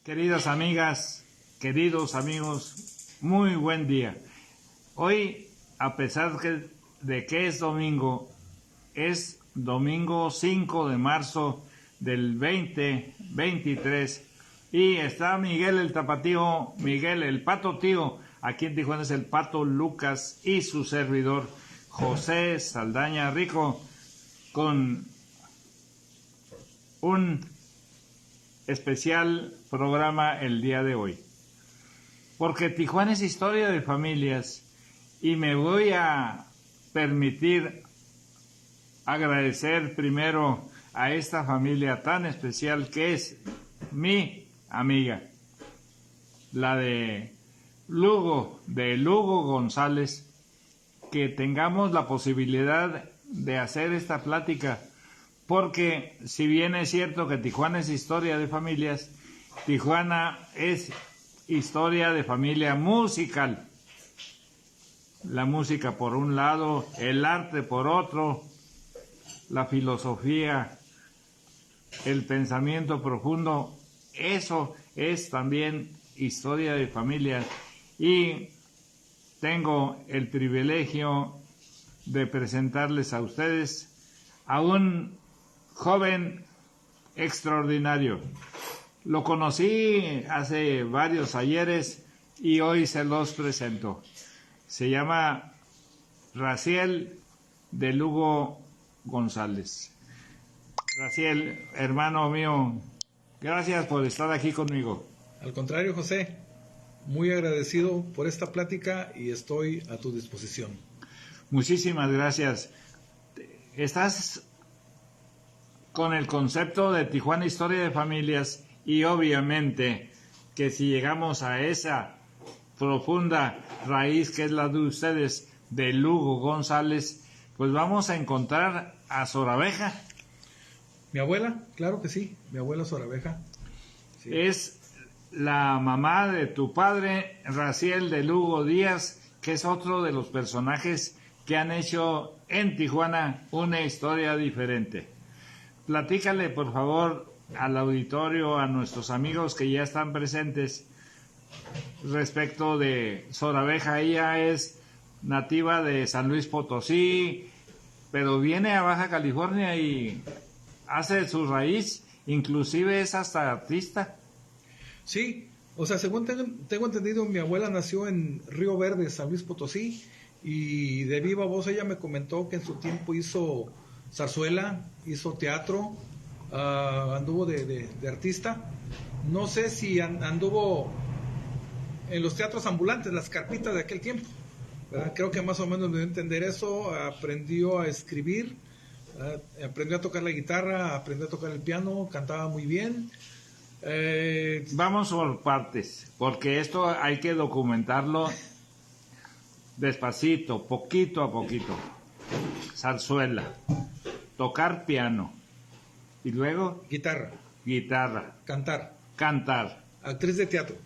Queridas amigas, queridos amigos, muy buen día. Hoy, a pesar de que es domingo 5 de marzo del 2023, y está Miguel el Tapatío, Miguel el Pato Tío, aquí en Tijuana es el Pato Lucas, y su servidor José Saldaña Rico, con un especial programa el día de hoy, porque Tijuana es historia de familias, y me voy a permitir agradecer primero a esta familia tan especial que es mi amiga, la de Lugo González, que tengamos la posibilidad de hacer esta plática. Porque si bien es cierto que Tijuana es historia de familias, Tijuana es historia de familia musical. La música por un lado, el arte por otro, la filosofía, el pensamiento profundo, eso es también historia de familias. Y tengo el privilegio de presentarles a ustedes a un joven extraordinario. Lo conocí hace varios ayeres y hoy se los presento. Se llama Raziel de Lugo González. Raziel, hermano mío, gracias por estar aquí conmigo. Al contrario, José, muy agradecido por esta plática y estoy a tu disposición. Muchísimas gracias. Estás con el concepto de Tijuana Historia de Familias, y obviamente que si llegamos a esa profunda raíz que es la de ustedes, de Lugo González, pues vamos a encontrar a Sorabeja. Mi abuela, claro que sí, mi abuela Sorabeja. Sí. Es la mamá de tu padre, Raziel de Lugo Díaz, que es otro de los personajes que han hecho en Tijuana una historia diferente. Platícale, por favor, al auditorio, a nuestros amigos que ya están presentes, respecto de Sorabeja. Ella es nativa de San Luis Potosí, pero viene a Baja California y hace su raíz, inclusive es hasta artista. Sí, o sea, según tengo entendido, mi abuela nació en Río Verde, San Luis Potosí, y de viva voz ella me comentó que en su tiempo hizo zarzuela, hizo teatro, anduvo de artista. No sé si anduvo en los teatros ambulantes, las carpitas de aquel tiempo, ¿verdad? Creo que más o menos me dio a entender eso. Aprendió a escribir, aprendió a tocar la guitarra, aprendió a tocar el piano, cantaba muy bien. Vamos por partes, porque esto hay que documentarlo despacito, poquito a poquito. Zarzuela, tocar piano, y luego guitarra, cantar, actriz de teatro,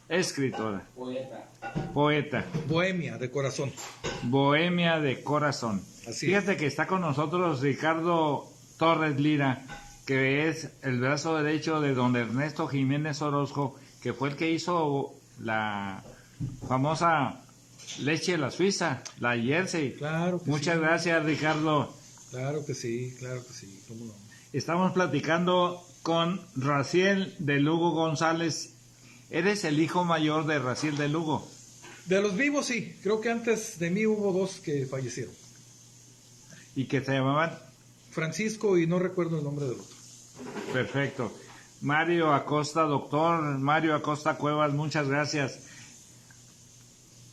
escritora, poeta, bohemia de corazón. Así Fíjate es. Que está con nosotros Ricardo Torres Lira, que es el brazo derecho de don Ernesto Jiménez Orozco, que fue el que hizo la famosa leche la suiza, la Jersey. Claro que Muchas sí. Gracias, Ricardo. Claro que sí, ¿cómo no? Estamos platicando con Raziel de Lugo González. ¿Eres el hijo mayor de Raziel de Lugo? De los vivos, sí. Creo que antes de mí hubo dos que fallecieron. ¿Y que se llamaban? Francisco, y no recuerdo el nombre del otro. Perfecto. Mario Acosta, doctor Mario Acosta Cuevas, muchas gracias.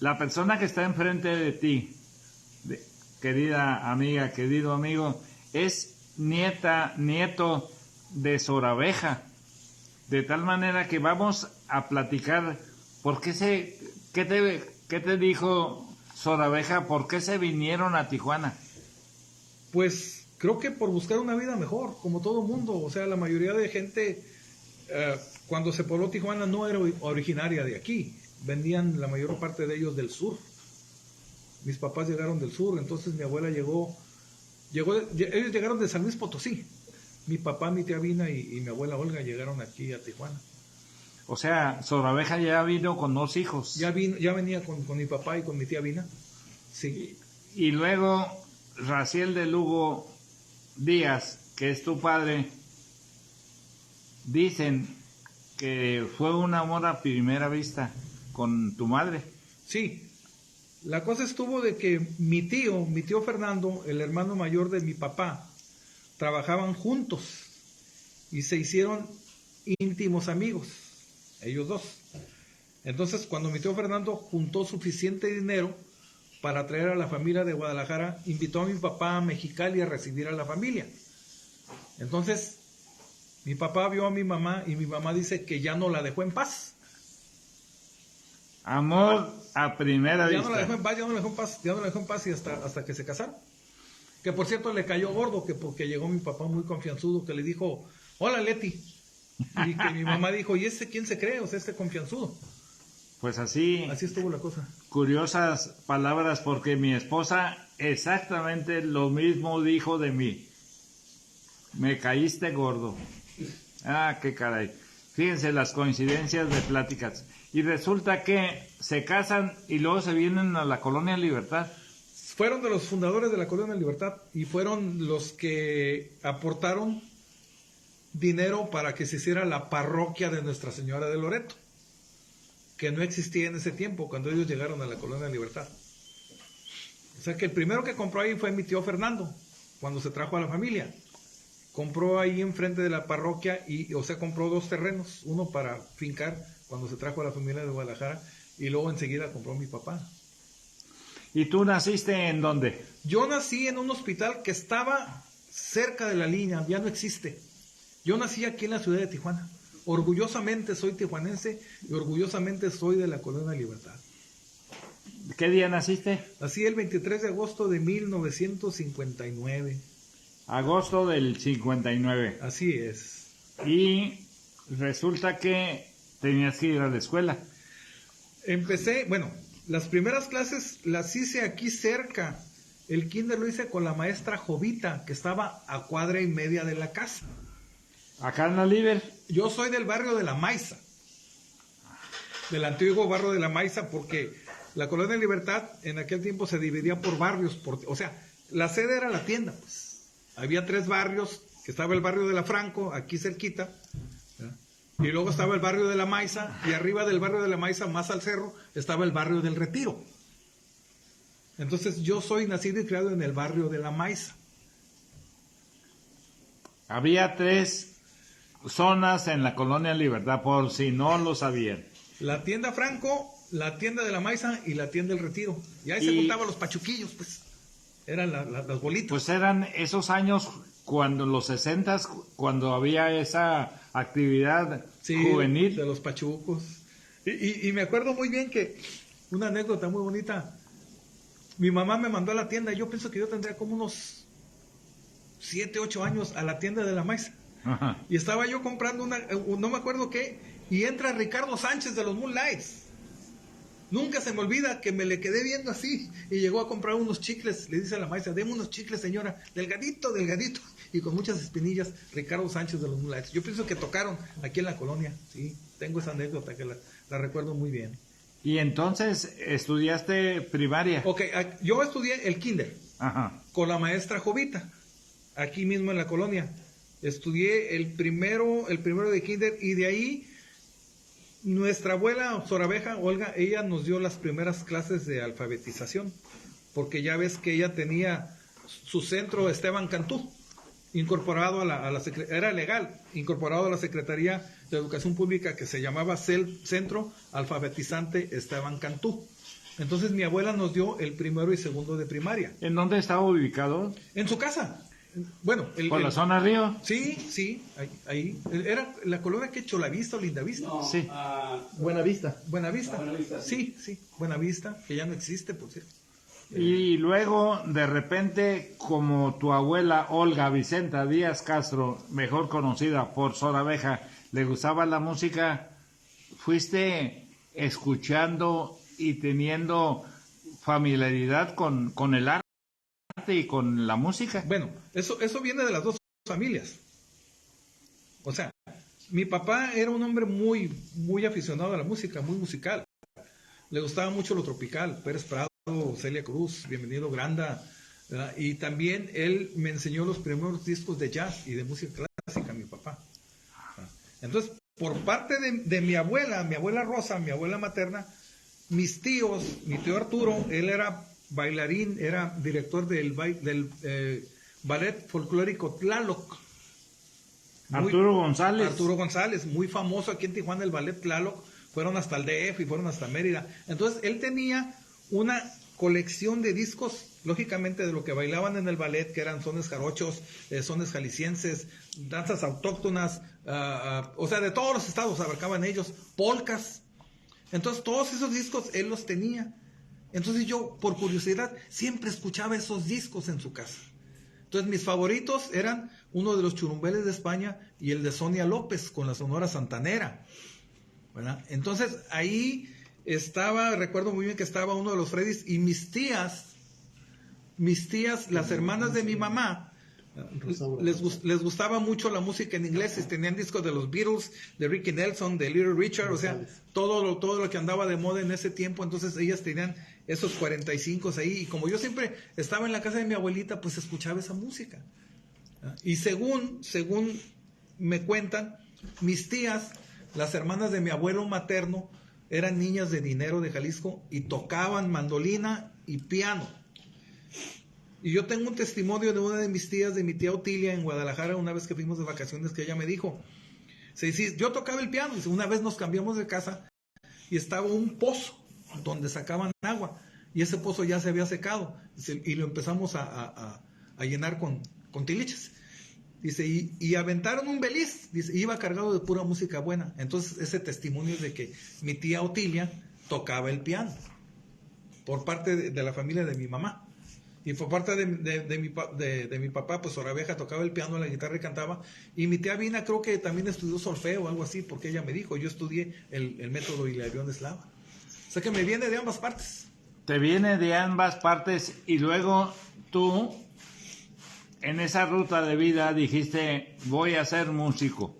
La persona que está enfrente de ti, querida amiga, querido amigo, es nieto de Sorabeja, de tal manera que vamos a platicar ¿qué te dijo Sorabeja? ¿Por qué se vinieron a Tijuana? Pues creo que por buscar una vida mejor, como todo mundo. O sea, la mayoría de gente, cuando se pobló Tijuana, no era originaria de aquí. Venían la mayor parte de ellos del sur. Mis papás llegaron del sur, entonces mi abuela ellos llegaron de San Luis Potosí. Mi papá, mi tía Vina y mi abuela Olga llegaron aquí a Tijuana. O sea, Sorabeja ya vino con 2 hijos. Ya venía con mi papá y con mi tía Vina. Sí. Y luego, Raciel de Lugo Díaz, que es tu padre, dicen que fue un amor a primera vista con tu madre. Sí. La cosa estuvo de que mi tío Fernando, el hermano mayor de mi papá, trabajaban juntos y se hicieron íntimos amigos, ellos dos. Entonces, cuando mi tío Fernando juntó suficiente dinero para traer a la familia de Guadalajara, invitó a mi papá a Mexicali a recibir a la familia. Entonces, mi papá vio a mi mamá y mi mamá dice que ya no la dejó en paz. Amor a primera Ya vista. no la dejó en paz, ya no la dejó en paz y hasta que se casaron. Que por cierto le cayó gordo, que porque llegó mi papá muy confianzudo, que le dijo, hola Leti. Y que mi mamá dijo, ¿y ese quién se cree? O sea, este confianzudo. Pues así estuvo la cosa. Curiosas palabras, porque mi esposa exactamente lo mismo dijo de mí. Me caíste gordo. Ah, qué caray. Fíjense las coincidencias de pláticas. Y resulta que se casan y luego se vienen a la Colonia Libertad. Fueron de los fundadores de la Colonia Libertad y fueron los que aportaron dinero para que se hiciera la parroquia de Nuestra Señora de Loreto, que no existía en ese tiempo cuando ellos llegaron a la Colonia Libertad. O sea que el primero que compró ahí fue mi tío Fernando, cuando se trajo a la familia. Compró ahí enfrente de la parroquia compró 2 terrenos, uno para fincar cuando se trajo a la familia de Guadalajara y luego enseguida compró mi papá. ¿Y tú naciste en dónde? Yo nací en un hospital que estaba cerca de la línea, ya no existe. Yo nací aquí en la ciudad de Tijuana. Orgullosamente soy tijuanense y orgullosamente soy de la Colonia Libertad. ¿Qué día naciste? Nací el 23 de agosto de 1959. Agosto del 59. Así es. Y resulta que tenías que ir a la escuela. Las primeras clases las hice aquí cerca. El kinder lo hice con la maestra Jovita, que estaba a 1.5 cuadras de la casa. ¿Acá en la Liber? Yo soy del barrio de La Maiza, del antiguo barrio de La Maiza, porque la Colonia Libertad en aquel tiempo se dividía por barrios, la sede era la tienda, pues. Había 3 barrios, que estaba el barrio de La Franco, aquí cerquita, y luego estaba el barrio de La Maiza, y arriba del barrio de La Maiza, más al cerro, estaba el barrio del Retiro. Entonces yo soy nacido y criado en el barrio de La Maiza. Había 3 zonas en la Colonia Libertad, por si no lo sabían. La tienda Franco, la tienda de La Maiza y la tienda del Retiro. Y ahí se juntaban los pachuquillos, pues. Eran las bolitas. Pues eran esos años, cuando los 60s, cuando había esa actividad juvenil. De los pachucos. Y me acuerdo muy bien que, una anécdota muy bonita, mi mamá me mandó a la tienda, y yo pienso que yo tendría como unos 7, 8 años a la tienda de La Maiza. Ajá. Y estaba yo comprando no me acuerdo qué, y entra Ricardo Sánchez de los Moonlights. Nunca se me olvida que me le quedé viendo así y llegó a comprar unos chicles. Le dice a la maestra, deme unos chicles, señora, delgadito, delgadito, y con muchas espinillas. Ricardo Sánchez de los Moonlights. Yo pienso que tocaron aquí en la colonia. Sí, tengo esa anécdota que la recuerdo muy bien. ¿Y entonces estudiaste primaria? Ok, yo estudié el kinder. Ajá. Con la maestra Jovita, aquí mismo en la colonia. Estudié el primero de kinder, y de ahí nuestra abuela Sorabeja, Olga, ella nos dio las primeras clases de alfabetización, porque ya ves que ella tenía su centro Esteban Cantú, incorporado era legal, incorporado a la Secretaría de Educación Pública, que se llamaba Centro Alfabetizante Esteban Cantú. Entonces mi abuela nos dio el primero y segundo de primaria. ¿En dónde estaba ubicado? En su casa. Bueno, ¿Por la zona Río? Sí, ahí. Era la colonia que Cholavista o Lindavista. No, sí. Buenavista. Buenavista. Sí, Buenavista, que ya no existe, por cierto. Y luego, de repente, como tu abuela Olga Vicenta Díaz Castro, mejor conocida por Sorabeja, le gustaba la música, fuiste escuchando y teniendo familiaridad con el arte y con la música. Bueno, eso viene de las dos familias. O sea, mi papá era un hombre muy, muy aficionado a la música, muy musical. Le gustaba mucho lo tropical, Pérez Prado, Celia Cruz, Bienvenido Granda, ¿verdad? Y también él me enseñó los primeros discos de jazz y de música clásica, mi papá. Entonces, por parte de mi abuela Rosa, mi abuela materna, mis tíos, mi tío Arturo, él era bailarín, era director del ballet folclórico Tlaloc. Arturo González, muy famoso aquí en Tijuana, el ballet Tlaloc. Fueron hasta el DF y fueron hasta Mérida. Entonces, él tenía una colección de discos, lógicamente, de lo que bailaban en el ballet, que eran sones jarochos, sones jaliscienses, danzas autóctonas, o sea, de todos los estados abarcaban ellos, polcas. Entonces, todos esos discos él los tenía. Entonces, yo, por curiosidad, siempre escuchaba esos discos en su casa. Entonces, mis favoritos eran uno de los Churumbeles de España y el de Sonia López con la Sonora Santanera, ¿verdad? Entonces, ahí estaba, recuerdo muy bien que estaba uno de los Freddys y mis tías, las hermanas de mi mamá, les gustaba mucho la música en inglés, tenían discos de los Beatles, de Ricky Nelson, de Little Richard, o sea, todo lo que andaba de moda en ese tiempo. Entonces ellas tenían esos 45 ahí, y como yo siempre estaba en la casa de mi abuelita, pues escuchaba esa música. Y según me cuentan, mis tías, las hermanas de mi abuelo materno, eran niñas de dinero de Jalisco y tocaban mandolina y piano. Y yo tengo un testimonio de una de mis tías, de mi tía Otilia, en Guadalajara, una vez que fuimos de vacaciones, que ella me dijo, yo tocaba el piano. Una vez nos cambiamos de casa y estaba un pozo donde sacaban agua, y ese pozo ya se había secado, y lo empezamos a llenar con tiliches. Dice, y aventaron un beliz, dice, iba cargado de pura música buena. Entonces, ese testimonio es de que mi tía Otilia tocaba el piano, por parte de la familia de mi mamá. Y por parte de mi papá, pues Oraveja tocaba el piano, la guitarra y cantaba. Y mi tía Vina creo que también estudió solfeo o algo así, porque ella me dijo, yo estudié el método Hilarión Eslava. O sea que me viene de ambas partes. Te viene de ambas partes, y luego tú, en esa ruta de vida, dijiste, voy a ser músico.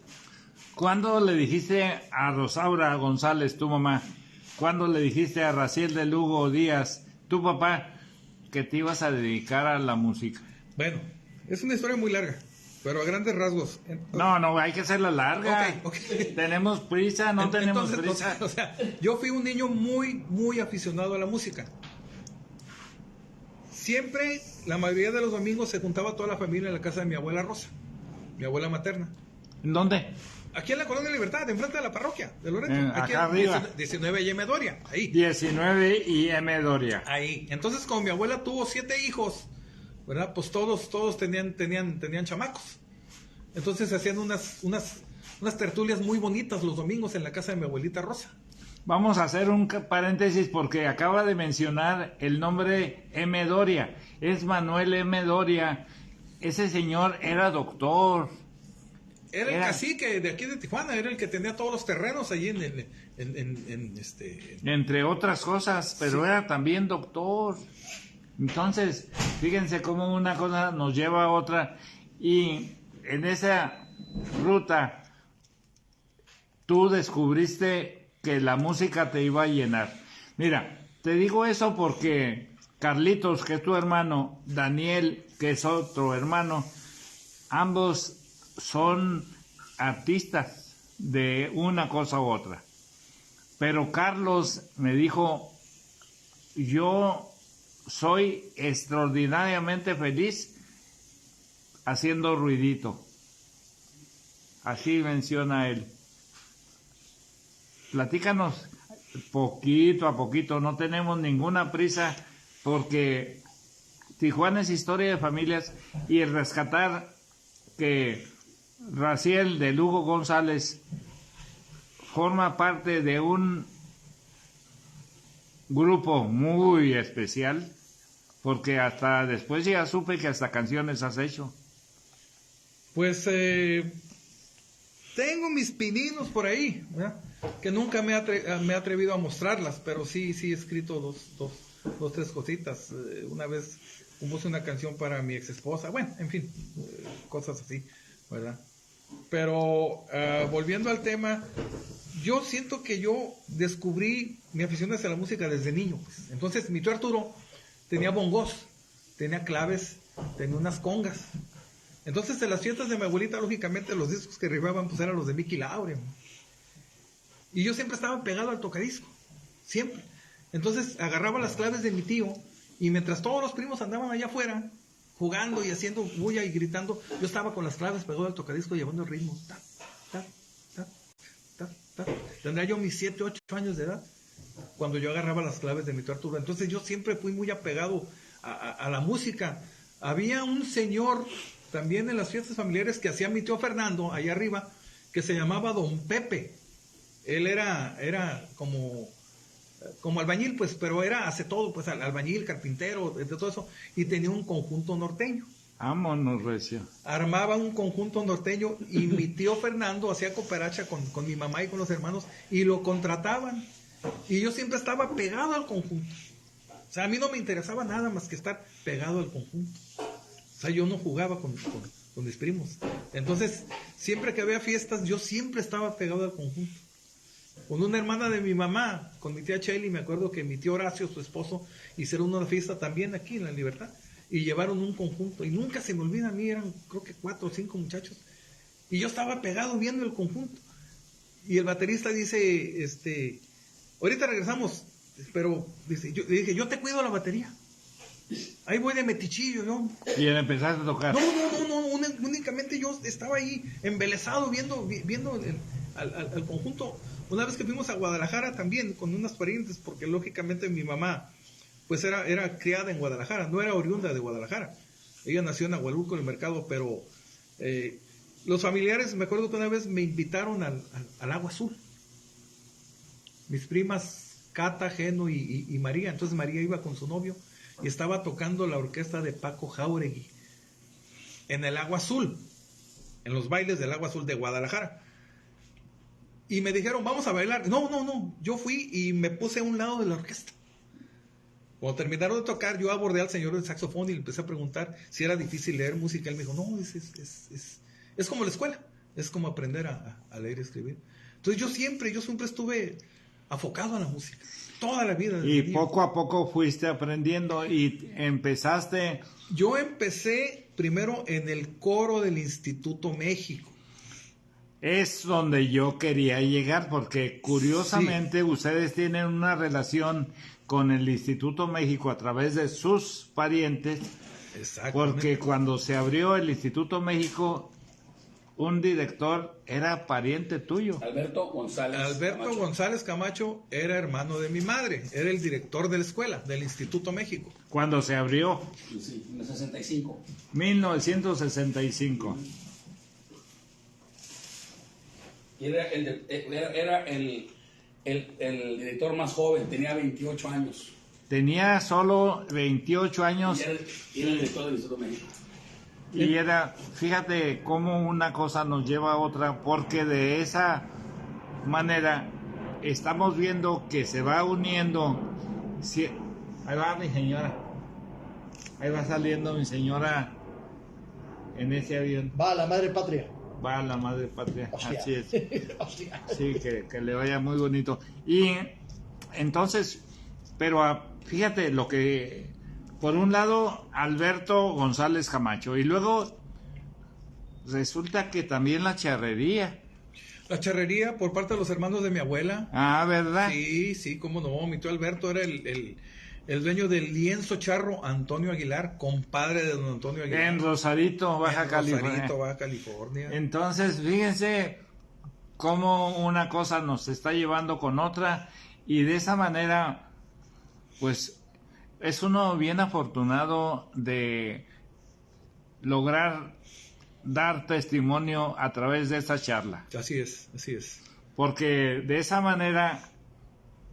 ¿Cuándo le dijiste a Rosaura González, tu mamá? ¿Cuándo le dijiste a Raciel de Lugo Díaz, tu papá, que te ibas a dedicar a la música? Bueno, es una historia muy larga, pero a grandes rasgos. No, hay que hacerla larga. Okay. ¿Tenemos prisa? No tenemos prisa. O sea, yo fui un niño muy, muy aficionado a la música. Siempre, la mayoría de los domingos, se juntaba toda la familia en la casa de mi abuela Rosa, mi abuela materna. ¿En dónde? Aquí en la Colonia Libertad, enfrente de la parroquia de Loreto. Aquí acá arriba. 19 y M. Doria, ahí. 19 y M. Doria. Ahí. Entonces, como mi abuela tuvo 7 hijos, ¿verdad? Pues todos tenían chamacos. Entonces hacían unas tertulias muy bonitas los domingos en la casa de mi abuelita Rosa. Vamos a hacer un paréntesis porque acaba de mencionar el nombre M. Doria. Es Manuel M. Doria. Ese señor era doctor. Era el cacique de aquí de Tijuana, era el que tenía todos los terrenos allí entre otras cosas, pero sí, era también doctor. Entonces, fíjense cómo una cosa nos lleva a otra, y en esa ruta tú descubriste que la música te iba a llenar. Mira, te digo eso porque Carlitos, que es tu hermano, Daniel, que es otro hermano, ambos son artistas de una cosa u otra. Pero Carlos me dijo, yo soy extraordinariamente feliz haciendo ruidito. Así menciona él. Platícanos poquito a poquito, no tenemos ninguna prisa porque Tijuana es historia de familias, y el rescatar que Raciel de Lugo González forma parte de un grupo muy especial, porque hasta después ya supe que hasta canciones has hecho. Pues tengo mis pininos por ahí, ¿verdad? Que nunca me he atrevido a mostrarlas, pero sí he escrito dos, tres cositas. Una vez compuse una canción para mi ex esposa, bueno, en fin, cosas así, ¿verdad? Pero volviendo al tema, yo siento que yo descubrí mi afición hacia la música desde niño, pues. Entonces mi tío Arturo tenía bongos, tenía claves, tenía unas congas. Entonces en las fiestas de mi abuelita, lógicamente los discos que arribaban pues eran los de Mickey Laure. Y yo siempre estaba pegado al tocadisco, siempre. Entonces agarraba las claves de mi tío y mientras todos los primos andaban allá afuera jugando y haciendo bulla y gritando, yo estaba con las claves pegado al tocadisco llevando el ritmo. Ta, ta, ta, ta, ta. Tendría yo mis 7, 8 años de edad cuando yo agarraba las claves de mi tío Arturo. Entonces yo siempre fui muy apegado a la música. Había un señor también en las fiestas familiares que hacía mi tío Fernando allá arriba, que se llamaba Don Pepe. Él era como albañil, pues, pero hace todo, pues, albañil, carpintero, de todo eso, y tenía un conjunto norteño. Vámonos, recio. Armaba un conjunto norteño y mi tío Fernando hacía cooperacha con mi mamá y con los hermanos y lo contrataban. Y yo siempre estaba pegado al conjunto. O sea, a mí no me interesaba nada más que estar pegado al conjunto. O sea, yo no jugaba con mis primos. Entonces, siempre que había fiestas, yo siempre estaba pegado al conjunto. Con una hermana de mi mamá, con mi tía Chelly, me acuerdo que mi tío Horacio, su esposo, hicieron una fiesta también aquí en La Libertad y llevaron un conjunto. Y nunca se me olvida, a mí eran creo que 4 o 5 muchachos. Y yo estaba pegado viendo el conjunto. Y el baterista dice, ahorita regresamos, pero dice, le dije, yo te cuido la batería. Ahí voy de metichillo, yo. Y él empezaste a tocar. No, únicamente yo estaba ahí embelesado viendo al conjunto. Una vez que fuimos a Guadalajara también con unas parientes, porque lógicamente mi mamá pues era criada en Guadalajara, no era oriunda de Guadalajara. Ella nació en Agualulco, en el mercado, pero los familiares, me acuerdo que una vez me invitaron al Agua Azul. Mis primas Cata, Geno y María. Entonces María iba con su novio y estaba tocando la orquesta de Paco Jáuregui en el Agua Azul, en los bailes del Agua Azul de Guadalajara. Y me dijeron, vamos a bailar. No, yo fui y me puse a un lado de la orquesta. Cuando terminaron de tocar, yo abordé al señor del saxofón y le empecé a preguntar si era difícil leer música. Él me dijo, no, es como la escuela, es como aprender a leer y escribir. Entonces yo siempre estuve afocado a la música, toda la vida. Y poco a poco fuiste aprendiendo y empezaste. Yo empecé primero en el coro del Instituto México. Es donde yo quería llegar, porque curiosamente ustedes tienen una relación con el Instituto México a través de sus parientes, porque cuando se abrió el Instituto México, un director era pariente tuyo. Alberto González Camacho era hermano de mi madre, era el director de la escuela, del Instituto México. Cuando se abrió. Sí, en el 65. 1965. Y era el director más joven, tenía 28 años. Tenía solo 28 años. Y era el director del Instituto México. Y fíjate cómo una cosa nos lleva a otra, porque de esa manera estamos viendo que se va uniendo. Sí, ahí va mi señora. Ahí va saliendo mi señora en ese avión. Va a la madre patria. Va a la madre patria, Hostia. así es. Sí, que le vaya muy bonito. Y entonces, pero fíjate lo que, por un lado, Alberto González Camacho, y luego resulta que también la charrería. La charrería por parte de los hermanos de mi abuela. Ah, ¿verdad? Sí, cómo no. Mi tío Alberto era el dueño del lienzo charro Antonio Aguilar, compadre de don Antonio Aguilar. En Rosarito, Baja California. Entonces, fíjense cómo una cosa nos está llevando con otra, y de esa manera, pues, es uno bien afortunado de lograr dar testimonio a través de esta charla. Así es. Porque de esa manera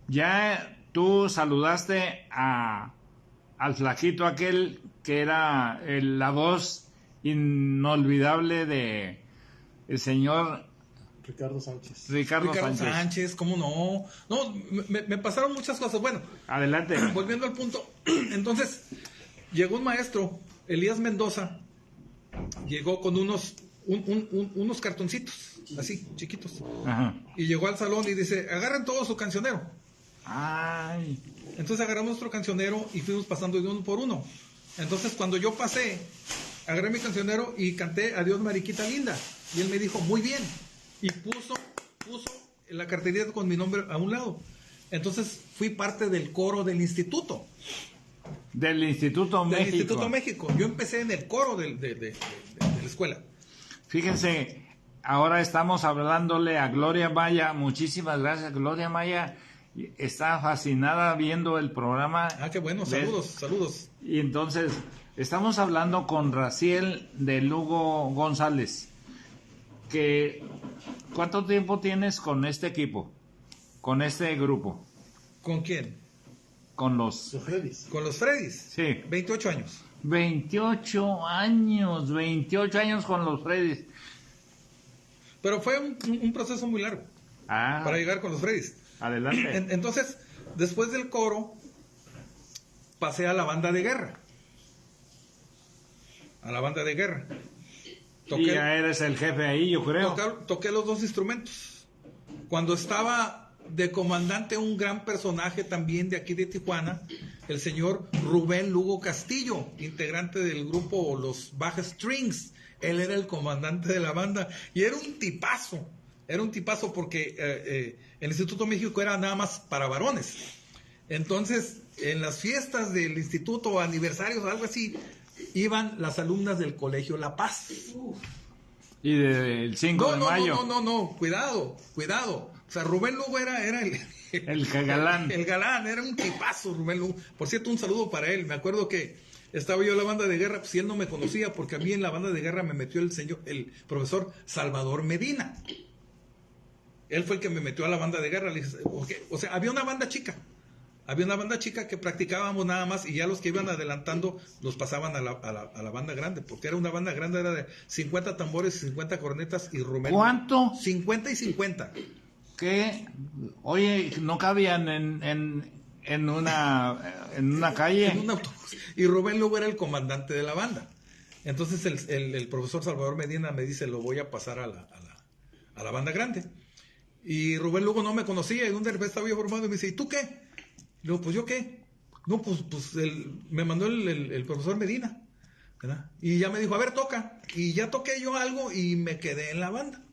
ya tú saludaste al flaquito aquel que era la voz inolvidable de el señor Ricardo Sánchez. Ricardo Sánchez, ¿cómo no? No, me pasaron muchas cosas. Bueno, adelante. Volviendo al punto, entonces llegó un maestro, Elías Mendoza, llegó con unos unos cartoncitos, así, chiquitos. Ajá. Y llegó al salón y dice, agarren todo su cancionero. Ay. Entonces agarramos nuestro cancionero y fuimos pasando de uno por uno. Entonces cuando yo pasé, agarré mi cancionero y canté Adiós Mariquita Linda. Y él me dijo, muy bien. Y puso la carterita con mi nombre a un lado. Entonces fui parte del coro del instituto. Del Instituto México. Del Instituto México. Yo empecé en el coro de la escuela. Fíjense, ahora estamos hablándole a Gloria Maya. Muchísimas gracias, Gloria Maya. Está fascinada viendo el programa. Ah, qué bueno, saludos. Y entonces, estamos hablando con Raciel de Lugo González. ¿Cuánto tiempo tienes con este equipo? Con este grupo. ¿Con quién? Con los Freddy's. Con los Freddys. Sí. 28 años. 28 años con los Freddys. Pero fue un proceso muy largo para llegar con los Freddys. Adelante. Entonces, después del coro, pasé a la banda de guerra. Y ya eres el jefe ahí, yo creo. Toqué los dos instrumentos. Cuando estaba de comandante un gran personaje también de aquí de Tijuana, el señor Rubén Lugo Castillo, integrante del grupo Los Baja Strings. Él era el comandante de la banda y era un tipazo porque el Instituto México era nada más para varones. Entonces, en las fiestas del instituto, aniversarios, algo así, iban las alumnas del Colegio La Paz. Y del 5 de mayo. No, cuidado. O sea, Rubén Lugo era el galán. El galán, era un tipazo Rubén Lugo. Por cierto, un saludo para él. Me acuerdo que estaba yo en la banda de guerra, pues y él no me conocía, porque a mí en la banda de guerra me metió el profesor Salvador Medina. Él fue el que me metió a la banda de guerra. Le dije, o sea, había una banda chica que practicábamos nada más y ya los que iban adelantando los pasaban a la banda grande, porque era una banda grande, era de 50 tambores, 50 cornetas y rumeno. ¿Cuánto? 50 y 50. ¿Qué? Oye, no cabían en una calle. En un autobús. Y Rubén luego era el comandante de la banda. Entonces el profesor Salvador Medina me dice, lo voy a pasar a la banda grande. Y Rubén luego no me conocía, y de repente estaba yo formado y me dice, ¿y tú qué? Le digo, pues yo qué. No, pues me mandó el profesor Medina, ¿verdad? Y ya me dijo, a ver, toca. Y ya toqué yo algo y me quedé en la banda.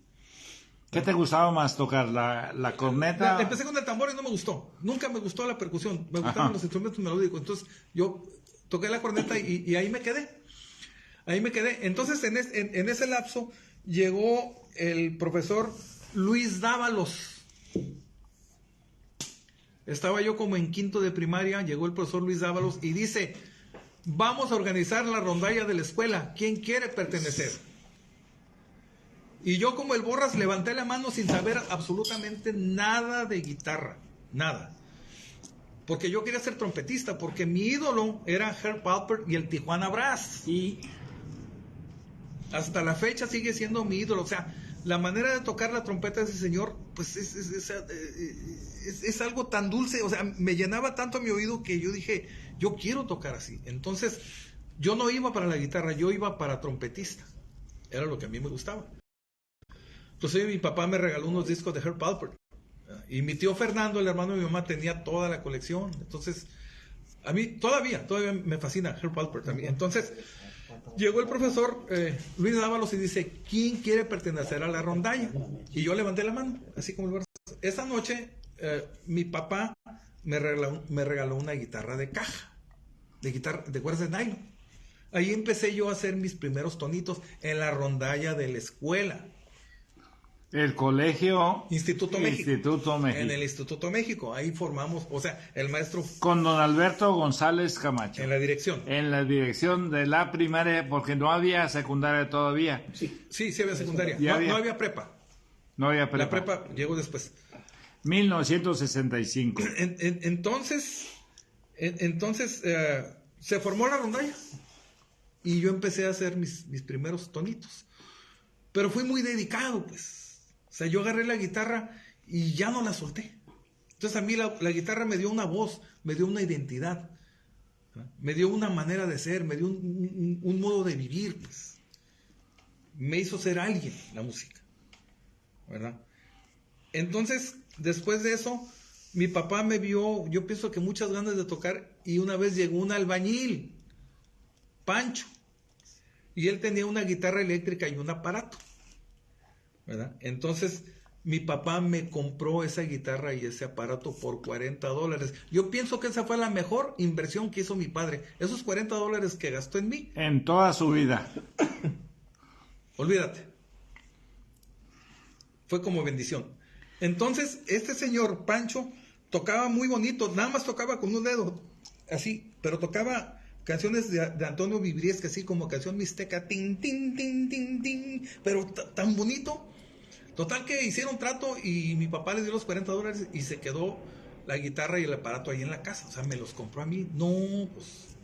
¿Qué te gustaba más tocar? ¿La corneta? Empecé con el tambor y no me gustó. Nunca me gustó la percusión. Me gustaban los instrumentos melódicos. Entonces yo toqué la corneta y ahí me quedé. Entonces en ese lapso llegó el profesor Luis Dávalos. Estaba yo como en quinto de primaria, llegó el profesor Luis Dávalos y dice, vamos a organizar la rondalla de la escuela, ¿quién quiere pertenecer? Y yo como el Borras levanté la mano sin saber absolutamente nada de guitarra, nada. Porque yo quería ser trompetista, porque mi ídolo era Herb Alpert y el Tijuana Brass. Y hasta la fecha sigue siendo mi ídolo, o sea, la manera de tocar la trompeta de ese señor, pues es algo tan dulce, o sea, me llenaba tanto mi oído que yo dije, yo quiero tocar así. Entonces, yo no iba para la guitarra, yo iba para trompetista. Era lo que a mí me gustaba. Entonces mi papá me regaló unos discos de Herb Alpert. Y mi tío Fernando, el hermano de mi mamá, tenía toda la colección. Entonces, a mí todavía me fascina Herb Alpert también. Entonces, llegó el profesor Luis Dávalos y dice, ¿quién quiere pertenecer a la rondalla? Y yo levanté la mano, así como el Borras. Esa noche, mi papá me regaló una guitarra de caja, de cuerdas de nylon. Ahí empecé yo a hacer mis primeros tonitos en la rondalla de la escuela. El colegio Instituto México. En el Instituto México. Ahí formamos, o sea, el maestro. Con don Alberto González Camacho. En la dirección. En la dirección de la primaria, porque no había secundaria todavía. Sí había secundaria. No había prepa. No había prepa. La prepa llegó después. 1965. Entonces se formó la rondalla. Y yo empecé a hacer mis primeros tonitos. Pero fui muy dedicado, pues. O sea, yo agarré la guitarra y ya no la solté. Entonces a mí la guitarra me dio una voz, me dio una identidad, ¿no? Me dio una manera de ser, me dio un modo de vivir, pues. me hizo ser alguien la música, ¿verdad? Entonces, después de eso, mi papá me vio, yo pienso que muchas ganas de tocar, y una vez llegó un albañil, Pancho, y él tenía una guitarra eléctrica y un aparato, ¿verdad? Entonces, mi papá me compró esa guitarra y ese aparato por $40. Yo pienso que esa fue la mejor inversión que hizo mi padre. Esos $40 que gastó en mí. En toda su vida. Olvídate. Fue como bendición. Entonces, este señor Pancho tocaba muy bonito. Nada más tocaba con un dedo. Así. Pero tocaba canciones de Antonio Vibriesca, así como canción mixteca. Tin, tin, tin, tin, tin. Pero tan bonito. Total que hicieron trato y mi papá les dio los $40 y se quedó la guitarra y el aparato ahí en la casa. O sea, me los compró a mí. No, pues...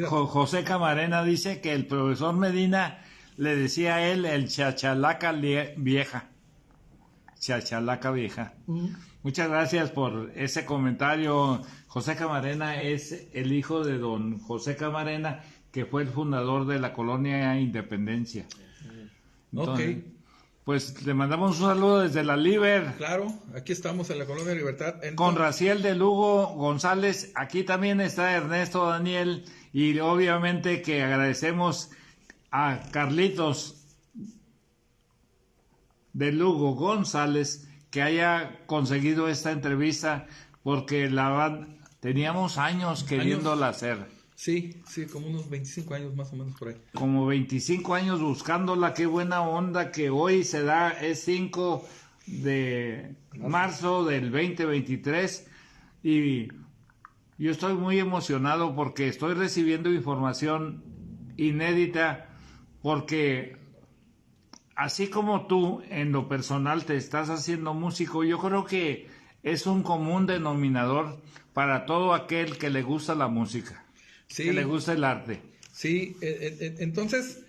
José Camarena dice que el profesor Medina le decía a él el chachalaca vieja. Chachalaca vieja. Muchas gracias por ese comentario. José Camarena es el hijo de don José Camarena, que fue el fundador de la colonia Independencia. Entonces, pues le mandamos un saludo desde la Liber. Claro, aquí estamos en la Colonia Libertad. Entonces, con Raciel de Lugo González, aquí también está Ernesto Daniel, y obviamente que agradecemos a Carlitos de Lugo González que haya conseguido esta entrevista, porque teníamos años queriéndola hacer. Sí, como unos 25 años más o menos por ahí. Como 25 años buscándola, qué buena onda que hoy se da, es 5 de marzo del 2023, y yo estoy muy emocionado porque estoy recibiendo información inédita, porque así como tú en lo personal te estás haciendo músico, yo creo que es un común denominador para todo aquel que le gusta la música. Sí, que le gusta el arte. Sí, entonces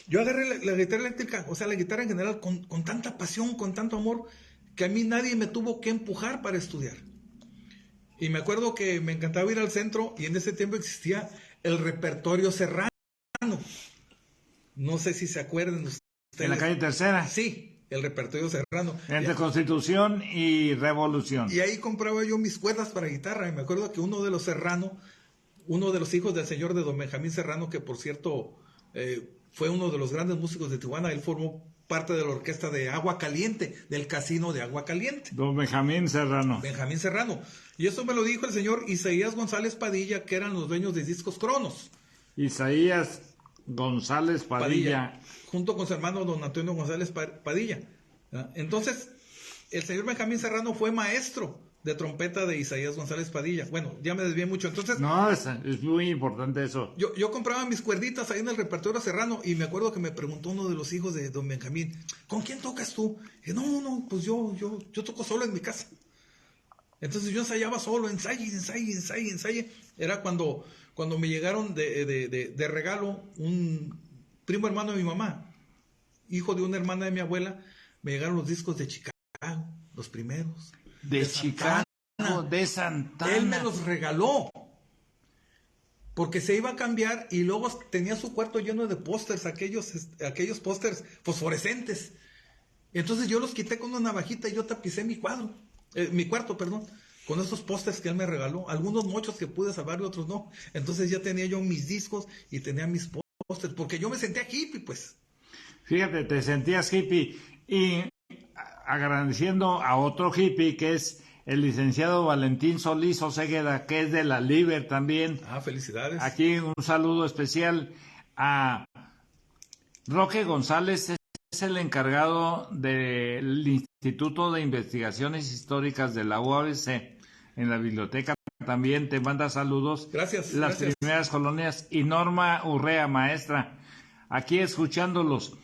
yo agarré la guitarra eléctrica, o sea, la guitarra en general, con tanta pasión, con tanto amor, que a mí nadie me tuvo que empujar para estudiar. Y me acuerdo que me encantaba ir al centro, y en ese tiempo existía el repertorio Serrano. No sé si se acuerdan ustedes. ¿En la calle Tercera? Sí, el repertorio Serrano. Entre Constitución y Revolución. Y ahí compraba yo mis cuerdas para guitarra, y me acuerdo que uno de los Serrano, uno de los hijos del señor de don Benjamín Serrano, que por cierto fue uno de los grandes músicos de Tijuana, él formó parte de la orquesta de Agua Caliente, del casino de Agua Caliente. Don Benjamín Serrano. Benjamín Serrano. Y eso me lo dijo el señor Isaías González Padilla, que eran los dueños de Discos Cronos. Isaías González Padilla. Junto con su hermano don Antonio González Padilla. Entonces, el señor Benjamín Serrano fue maestro de trompeta de Isaías González Padilla. Bueno, ya me desvié mucho. Entonces, no, es muy importante eso. Yo compraba mis cuerditas ahí en el repertorio Serrano, y me acuerdo que me preguntó uno de los hijos de don Benjamín, ¿con quién tocas tú? Y no, pues yo toco solo en mi casa. Entonces yo ensayaba solo, ensaye. Era cuando me llegaron de regalo un primo hermano de mi mamá, hijo de una hermana de mi abuela, me llegaron los discos de Chicago, los primeros. De Chicago, de Santana. Él me los regaló, porque se iba a cambiar, y luego tenía su cuarto lleno de pósters, aquellos pósters fosforescentes. Entonces yo los quité con una navajita y yo tapicé mi cuarto, con esos pósters que él me regaló. Algunos muchos que pude salvar y otros no. Entonces ya tenía yo mis discos y tenía mis pósters, porque yo me sentía hippie, pues. Fíjate, te sentías hippie, y agradeciendo a otro hippie que es el licenciado Valentín Solís Osegueda, que es de la Liber también. Felicidades. Aquí un saludo especial a Roque González, es el encargado del Instituto de Investigaciones Históricas de la UABC en la biblioteca. También te manda saludos. Gracias. Las primeras colonias. Y Norma Urrea, maestra, aquí escuchándolos.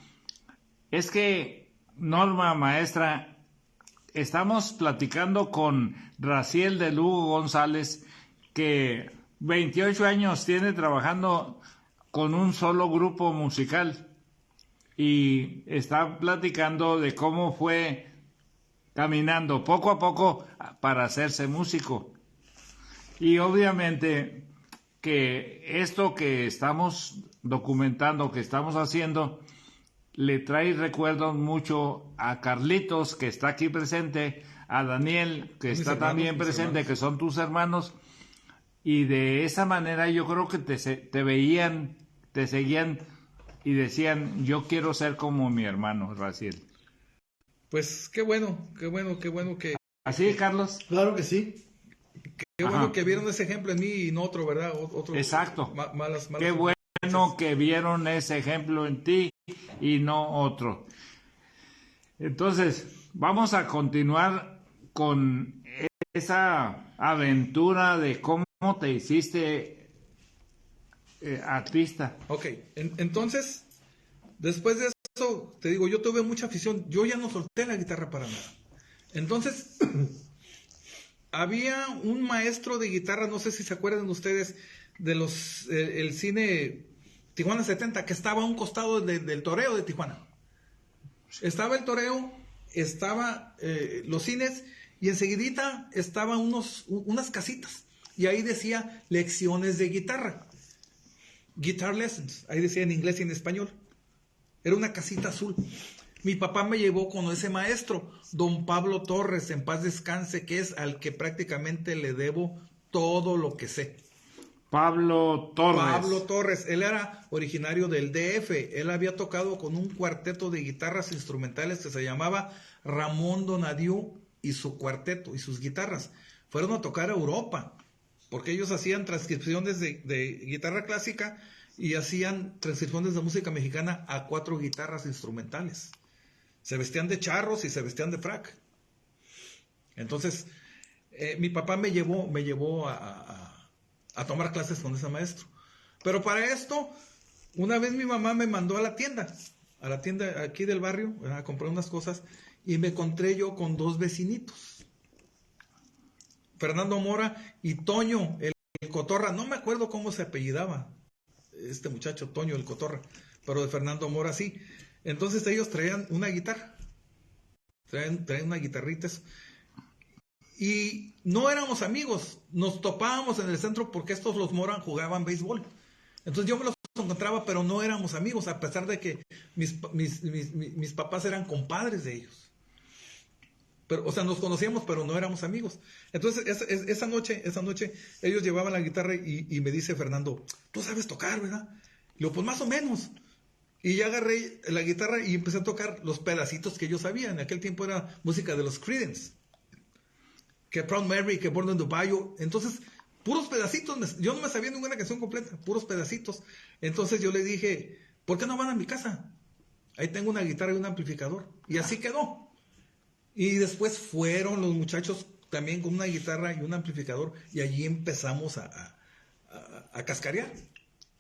Es que Norma, maestra, estamos platicando con Raciel de Lugo González, que 28 años tiene trabajando con un solo grupo musical, y está platicando de cómo fue caminando poco a poco para hacerse músico. Y obviamente que esto que estamos documentando, que estamos haciendo, le trae recuerdos mucho a Carlitos, que está aquí presente, a Daniel, que Mis está hermanos, también mis presente, hermanos. que son tus hermanos, y de esa manera yo creo que te veían, te seguían y decían, yo quiero ser como mi hermano Raciel. Pues qué bueno, qué bueno, qué bueno que, ¿Así, Carlos? Claro que sí. qué Ajá. bueno que vieron ese ejemplo en mí y no otro, ¿verdad? Otro, Exacto. malas. Qué bueno que vieron ese ejemplo en ti y no otro. Entonces, vamos a continuar con esa aventura de cómo te hiciste artista. Ok, entonces, después de eso, te digo, yo tuve mucha afición. Yo ya no solté la guitarra para nada. Entonces, había un maestro de guitarra, no sé si se acuerdan ustedes, de el cine Tijuana 70, que estaba a un costado del toreo de Tijuana. Estaba el toreo, estaba los cines, y enseguidita estaban unas casitas. Y ahí decía lecciones de guitarra. Guitar lessons, ahí decía en inglés y en español. Era una casita azul. Mi papá me llevó con ese maestro, don Pablo Torres, en paz descanse, que es al que prácticamente le debo todo lo que sé. Pablo Torres. Pablo Torres, él era originario del DF, él había tocado con un cuarteto de guitarras instrumentales que se llamaba Ramón Donadiu y su cuarteto y sus guitarras. Fueron a tocar a Europa, porque ellos hacían transcripciones de guitarra clásica y hacían transcripciones de música mexicana a 4 guitarras instrumentales. Se vestían de charros y se vestían de frac. Entonces, mi papá me llevó a tomar clases con ese maestro. Pero para esto, una vez mi mamá me mandó a la tienda aquí del barrio, a comprar unas cosas, y me encontré yo con 2 vecinitos. Fernando Mora y Toño, el Cotorra. No me acuerdo cómo se apellidaba este muchacho, Toño el Cotorra, pero de Fernando Mora sí. Entonces ellos traían una guitarra, traían una guitarrita. Y no éramos amigos, nos topábamos en el centro porque estos los Moran jugaban béisbol. Entonces yo me los encontraba, pero no éramos amigos, a pesar de que mis papás eran compadres de ellos. Pero, o sea, nos conocíamos, pero no éramos amigos. Entonces esa noche ellos llevaban la guitarra y me dice Fernando, tú sabes tocar, ¿verdad? Y digo, pues más o menos. Y ya agarré la guitarra y empecé a tocar los pedacitos que yo sabía. En aquel tiempo era música de los Creedence, que Proud Mary, que Born in the Bayou. Entonces, puros pedacitos. Yo no me sabía ninguna canción completa, puros pedacitos. Entonces yo le dije, ¿por qué no van a mi casa? Ahí tengo una guitarra y un amplificador. Y así quedó. Y después fueron los muchachos también con una guitarra y un amplificador. Y allí empezamos a cascarear.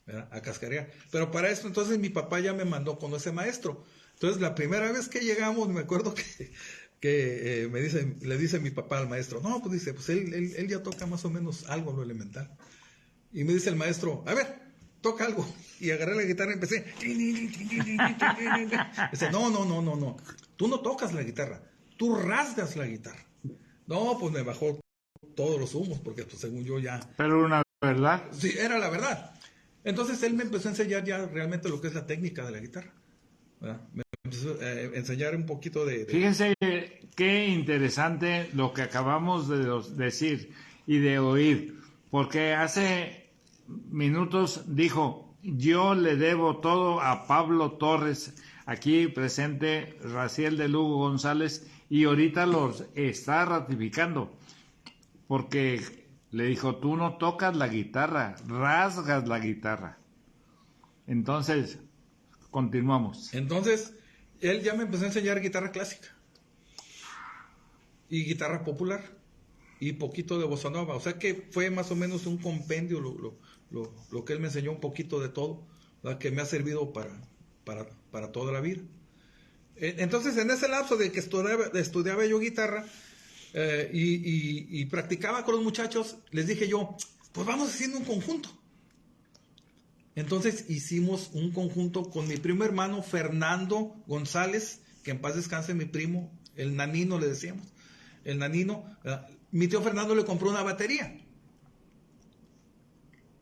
¿Verdad? A cascarear. Pero para esto entonces mi papá ya me mandó con ese maestro. Entonces la primera vez que llegamos, me acuerdo que le dice mi papá al maestro, no, pues dice, pues él ya toca más o menos algo, lo elemental. Y me dice el maestro, a ver, toca algo. Y agarré la guitarra y empecé. Dice, no, tú no tocas la guitarra, tú rasgas la guitarra. No, pues me bajó todos los humos, porque pues, según yo ya... Pero una verdad. Sí, era la verdad. Entonces él me empezó a enseñar ya realmente lo que es la técnica de la guitarra. ¿Verdad? Me empezó a enseñar un poquito de... Fíjense qué interesante lo que acabamos de decir y de oír, porque hace minutos dijo, yo le debo todo a Pablo Torres, aquí presente Raciel de Lugo González, y ahorita los está ratificando, porque le dijo, tú no tocas la guitarra, rasgas la guitarra. Entonces, continuamos. Entonces, él ya me empezó a enseñar guitarra clásica y guitarra popular y poquito de bossa nova. O sea que fue más o menos un compendio lo que él me enseñó, un poquito de todo, ¿verdad? Que me ha servido para toda la vida. Entonces, en ese lapso de que estudiaba yo guitarra y practicaba con los muchachos, les dije yo, pues vamos haciendo un conjunto. Entonces hicimos un conjunto con mi primo hermano Fernando González, que en paz descanse mi primo, el Nanino le decíamos, el Nanino. Mi tío Fernando le compró una batería.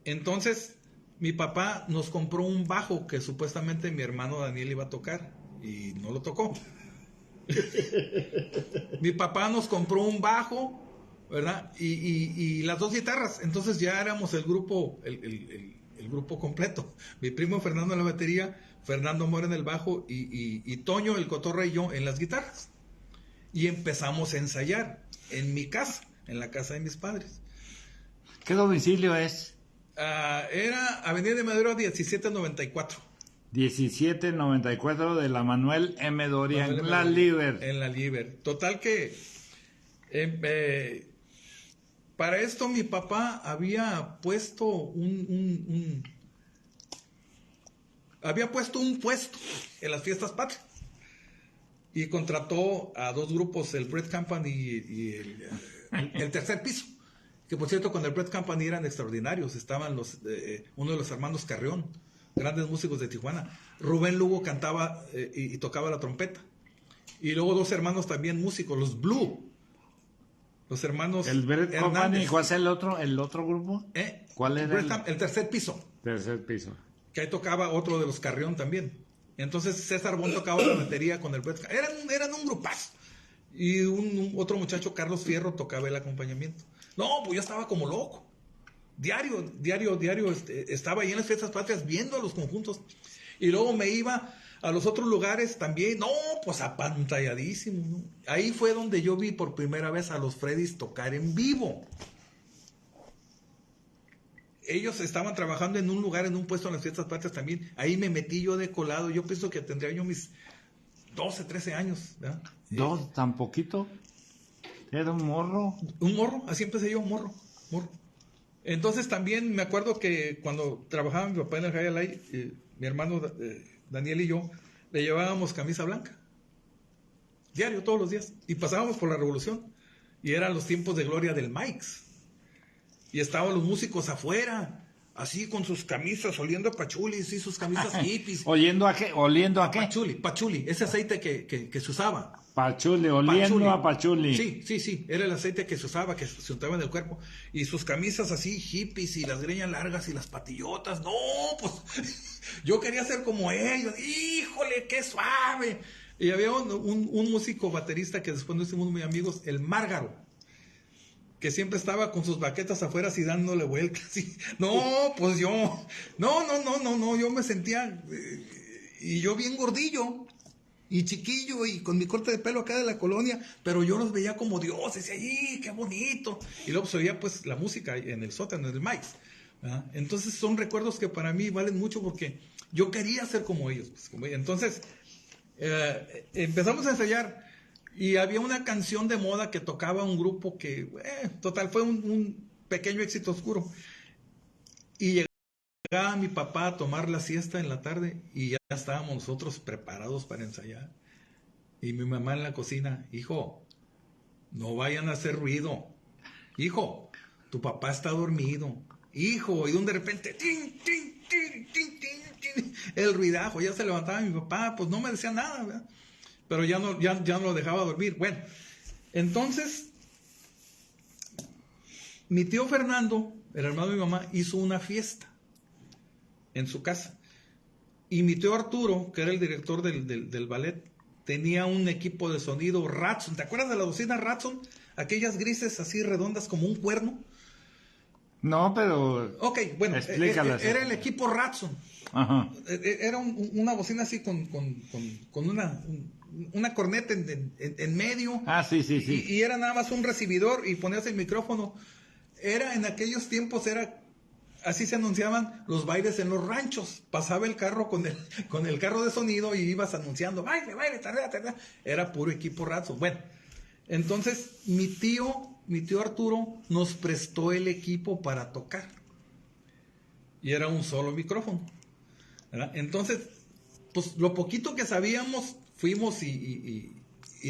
Entonces mi papá nos compró un bajo que supuestamente mi hermano Daniel iba a tocar. y no lo tocó. Mi papá nos compró un bajo, ¿verdad? Y las 2 guitarras. Entonces ya éramos el grupo, el grupo completo. Mi primo Fernando en la batería, Fernando Mora en el bajo y Toño, el Cotorra y yo en las guitarras. Y empezamos a ensayar en mi casa, en la casa de mis padres. ¿Qué domicilio es? Era Avenida de Madero 1794. 1794 de la Manuel M. Doria, Manuel en M. La Doria, Liber. En la Liber. Total que para esto mi papá había puesto había puesto un puesto en las fiestas patrias y contrató a 2 grupos, el Bread Company y el Tercer Piso, que por cierto con el Bread Company eran extraordinarios. Estaban uno de los hermanos Carrión, grandes músicos de Tijuana. Rubén Lugo cantaba y tocaba la trompeta. Y luego 2 hermanos también músicos, los Blue. Los hermanos El Bread Company, ¿cuál es el otro grupo? ¿Cuál era? El Tercer Piso. Tercer Piso. Que ahí tocaba otro de los Carrión también. Entonces César Bon tocaba la batería con el Bread Company. Eran un grupazo. Y otro muchacho, Carlos Fierro, tocaba el acompañamiento. No, pues yo estaba como loco. Diario, estaba ahí en las fiestas patrias viendo a los conjuntos. Y luego me iba a los otros lugares también. No, pues apantalladísimo, ¿no? Ahí fue donde yo vi por primera vez a los Freddys tocar en vivo. Ellos estaban trabajando en un lugar, en un puesto en las fiestas patrias también. Ahí me metí yo de colado. Yo pienso que tendría yo mis 12, 13 años, ¿verdad? ¿2? ¿Tan poquito? ¿Era un morro? Un morro, así empecé yo, morro. Entonces también me acuerdo que cuando trabajaba mi papá en el High Light, mi hermano Daniel y yo le llevábamos camisa blanca. Diario, todos los días. Y pasábamos por la Revolución. Y eran los tiempos de gloria del Mike's. Y estaban los músicos afuera, así con sus camisas, oliendo a pachuli, sí, sus camisas hippies. ¿Oliendo a qué? ¿Oliendo a qué? Pachuli, ese aceite que se usaba. Pachuli, oliendo a pachuli. Sí, era el aceite que se usaba, que se untaba en el cuerpo. Y sus camisas así, hippies, y las greñas largas y las patillotas. No, pues yo quería ser como ellos. ¡Híjole, qué suave! Y había un músico baterista que después nos hicimos muy amigos, el Márgaro, que siempre estaba con sus baquetas afuera así dándole vueltas. No, pues yo, no, yo me sentía, y yo bien gordillo, y chiquillo, y con mi corte de pelo acá de la colonia, pero yo los veía como dioses, y ¡ay, qué bonito! Y luego se oía pues la música en el sótano, en el Mike's, ¿verdad? Entonces son recuerdos que para mí valen mucho porque yo quería ser como ellos. Pues, entonces, empezamos a ensayar. Y había una canción de moda que tocaba un grupo que, total, fue un pequeño éxito oscuro. Y llegaba mi papá a tomar la siesta en la tarde y ya estábamos nosotros preparados para ensayar. Y mi mamá en la cocina, hijo, no vayan a hacer ruido. Hijo, tu papá está dormido. Hijo, y de repente, tin, tin, tin, tin, tin, tin, el ruidajo, ya se levantaba mi papá, pues no me decía nada, ¿verdad? Pero ya no lo dejaba dormir. Bueno, entonces, mi tío Fernando, el hermano de mi mamá, hizo una fiesta en su casa. Y mi tío Arturo, que era el director del ballet, tenía un equipo de sonido Ratson. ¿Te acuerdas de la bocina Ratson? Aquellas grises así redondas como un cuerno. No, pero... Ok, bueno, explícalas. Era el equipo Ratson. Ajá. Era una bocina así con una corneta en medio. Ah, sí. Y era nada más un recibidor y ponías el micrófono. En aquellos tiempos así se anunciaban los bailes en los ranchos. Pasaba el carro con el carro de sonido y ibas anunciando, baile, tarda. Era puro equipo Ratson. Bueno, entonces mi tío Arturo nos prestó el equipo para tocar. Y era un solo micrófono, ¿verdad? Entonces, pues lo poquito que sabíamos, fuimos y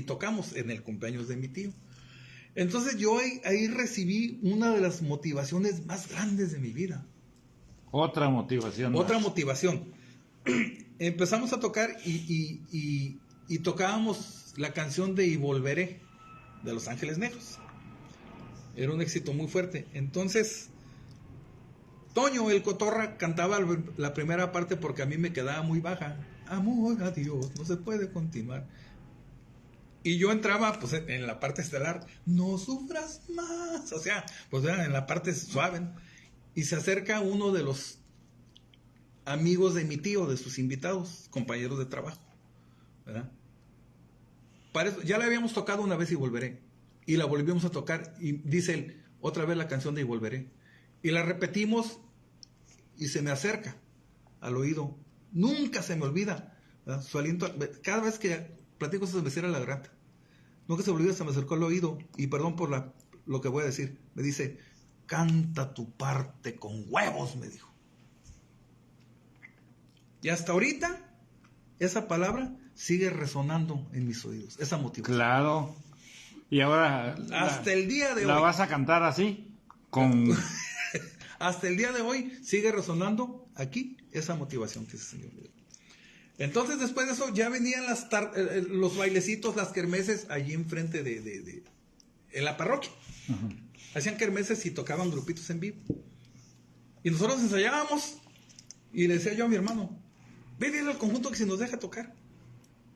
tocamos en el cumpleaños de mi tío. Entonces yo ahí recibí una de las motivaciones más grandes de mi vida. Otra motivación. Empezamos a tocar y tocábamos la canción de Y Volveré, de Los Ángeles Negros. Era un éxito muy fuerte. Entonces, Toño, el Cotorra, cantaba la primera parte porque a mí me quedaba muy baja. amor a Dios, no se puede continuar. Y yo entraba pues en la parte estelar, no sufras más, o sea, pues en la parte suave, ¿no? Y se acerca uno de los amigos de mi tío, de sus invitados, compañeros de trabajo, ¿verdad? Para eso, ya la habíamos tocado una vez y volveré, y la volvimos a tocar, y dice él, otra vez la canción de Y volveré, y la repetimos, y se me acerca al oído, nunca se me olvida, ¿verdad? Su aliento, cada vez que platico se me cierra la garganta, nunca se me olvida, se me acercó al oído, y perdón por lo que voy a decir, me dice, canta tu parte con huevos, me dijo. Y hasta ahorita, esa palabra sigue resonando en mis oídos, esa motivación. Claro. Y ahora... Hasta el día de ¿La hoy. vas a cantar así? Con... Hasta el día de hoy sigue resonando aquí esa motivación que ese señor me dio. Entonces, después de eso, ya venían los bailecitos, las kermeses allí enfrente en la parroquia. Uh-huh. Hacían kermeses y tocaban grupitos en vivo. Y nosotros ensayábamos y le decía yo a mi hermano, ve, dile al conjunto que si nos deja tocar.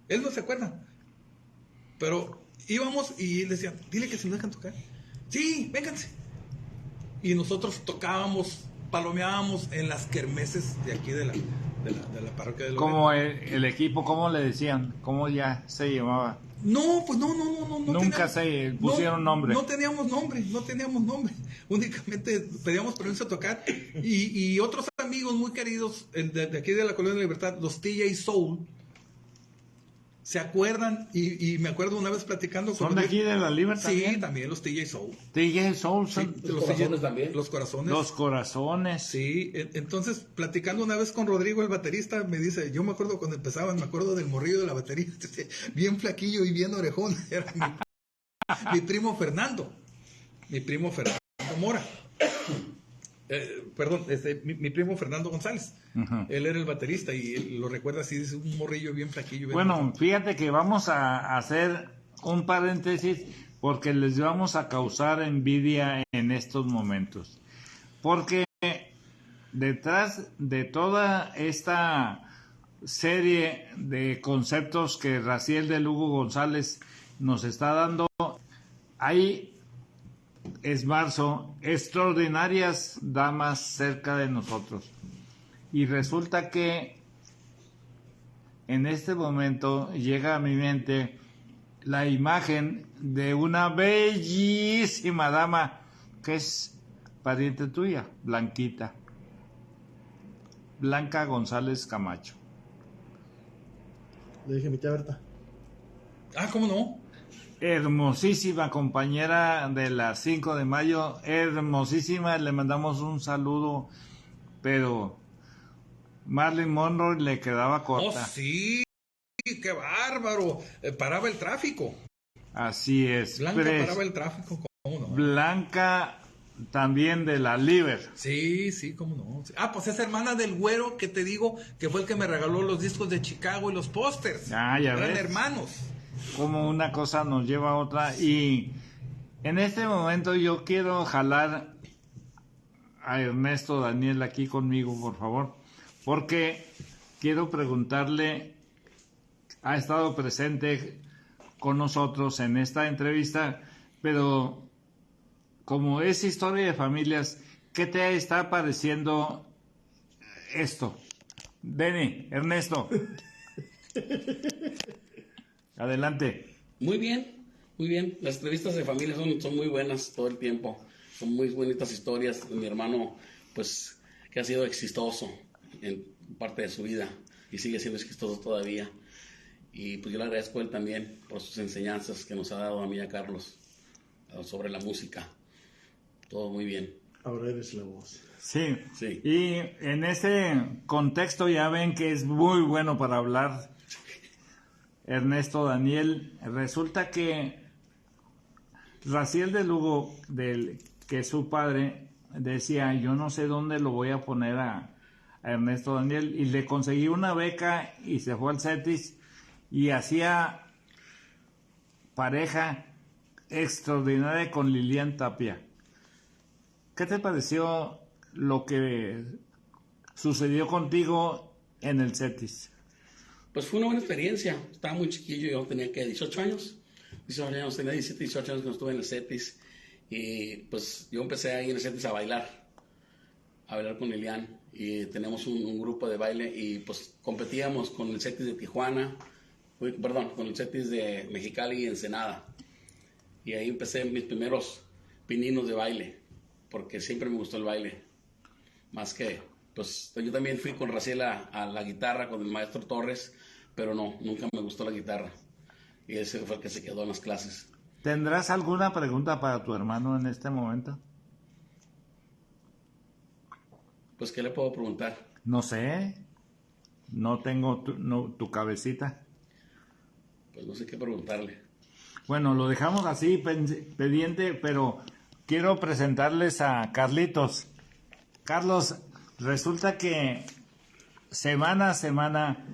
Él no se acuerda. Pero íbamos y él decía, dile que si nos dejan tocar. Sí, vénganse. Y nosotros tocábamos, palomeábamos en las kermeses de aquí de la parroquia de Loreto. ¿Cómo el equipo, cómo le decían? ¿Cómo ya se llamaba? No, pues no. Nunca se pusieron nombre. No teníamos nombre. Únicamente pedíamos permiso a tocar. Y otros amigos muy queridos de aquí de la Colonia de Libertad, los TJ Soul, se acuerdan, y me acuerdo una vez platicando con... ¿Son de aquí de la Libertad? Sí, también los TJ Soul. TJ Soul son... Sí, los corazones también. Los corazones. Los corazones. Sí, entonces platicando una vez con Rodrigo, el baterista, me dice, yo me acuerdo cuando empezaban, me acuerdo del morrillo de la batería, bien flaquillo y bien orejón, era mi primo Fernando Mora. Perdón, mi primo Fernando González. Uh-huh. Él era el baterista y él lo recuerda así, dice, un morrillo bien flaquillo. Bueno, fíjate que vamos a hacer un paréntesis porque les vamos a causar envidia en estos momentos. Porque detrás de toda esta serie de conceptos que Raciel de Lugo González nos está dando, hay... Es marzo, extraordinarias damas cerca de nosotros. Y resulta que en este momento llega a mi mente la imagen de una bellísima dama que es pariente tuya, Blanquita. Blanca González Camacho. Le dije mi tía Berta. Ah, ¿cómo no? Hermosísima compañera de la 5 de mayo, hermosísima, le mandamos un saludo, pero Marilyn Monroe le quedaba corta. ¡Oh, sí! ¡Qué bárbaro! Paraba el tráfico. Así es. Blanca paraba el tráfico, ¿cómo no? Blanca también de la Liber. Sí, cómo no. Ah, pues es hermana del güero que te digo que fue el que me regaló los discos de Chicago y los pósters. Ah, ya Eran ves. Hermanos. Como una cosa nos lleva a otra. Y en este momento yo quiero jalar a Ernesto Daniel aquí conmigo, por favor, porque quiero preguntarle, ha estado presente con nosotros en esta entrevista, pero como es historia de familias, ¿qué te está pareciendo esto? Deni, Ernesto. Adelante. Muy bien. Las entrevistas de familia son muy buenas todo el tiempo. Son muy bonitas historias. Mi hermano, pues, que ha sido exitoso en parte de su vida y sigue siendo exitoso todavía. Y pues yo le agradezco a él también por sus enseñanzas que nos ha dado a mí y a Carlos sobre la música. Todo muy bien. Ahora eres la voz. Sí. Sí. Y en ese contexto ya ven que es muy bueno para hablar. Ernesto Daniel, resulta que Raciel de Lugo, que su padre, decía, yo no sé dónde lo voy a poner a Ernesto Daniel, y le conseguí una beca y se fue al CETIS y hacía pareja extraordinaria con Lilian Tapia. ¿Qué te pareció lo que sucedió contigo en el CETIS? Pues fue una buena experiencia. Estaba muy chiquillo, yo tenía que 18 años. 18 años, tenía 17, 18 años cuando estuve en el CETIS. Y pues yo empecé ahí en el CETIS a bailar con Elian. Y tenemos un grupo de baile y pues competíamos con el CETIS de Tijuana, con el CETIS de Mexicali y Ensenada. Y ahí empecé mis primeros pininos de baile, porque siempre me gustó el baile. Más que, pues yo también fui con Raciel a la guitarra con el maestro Torres, pero no, nunca me gustó la guitarra. Y ese fue el que se quedó en las clases. ¿Tendrás alguna pregunta para tu hermano en este momento? Pues, ¿qué le puedo preguntar? No sé, no tengo tu cabecita. Pues no sé qué preguntarle. Bueno, lo dejamos así pendiente, pero quiero presentarles a Carlitos. Carlos, resulta que semana a semana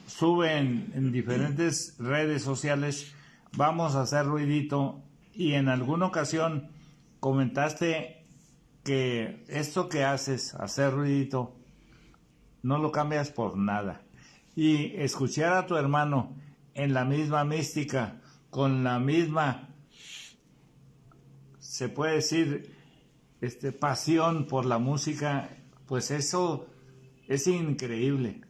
suben en diferentes redes sociales, vamos a hacer ruidito, y en alguna ocasión comentaste que esto que haces, hacer ruidito, no lo cambias por nada. Y escuchar a tu hermano en la misma mística, con la misma, se puede decir, pasión por la música, pues eso es increíble,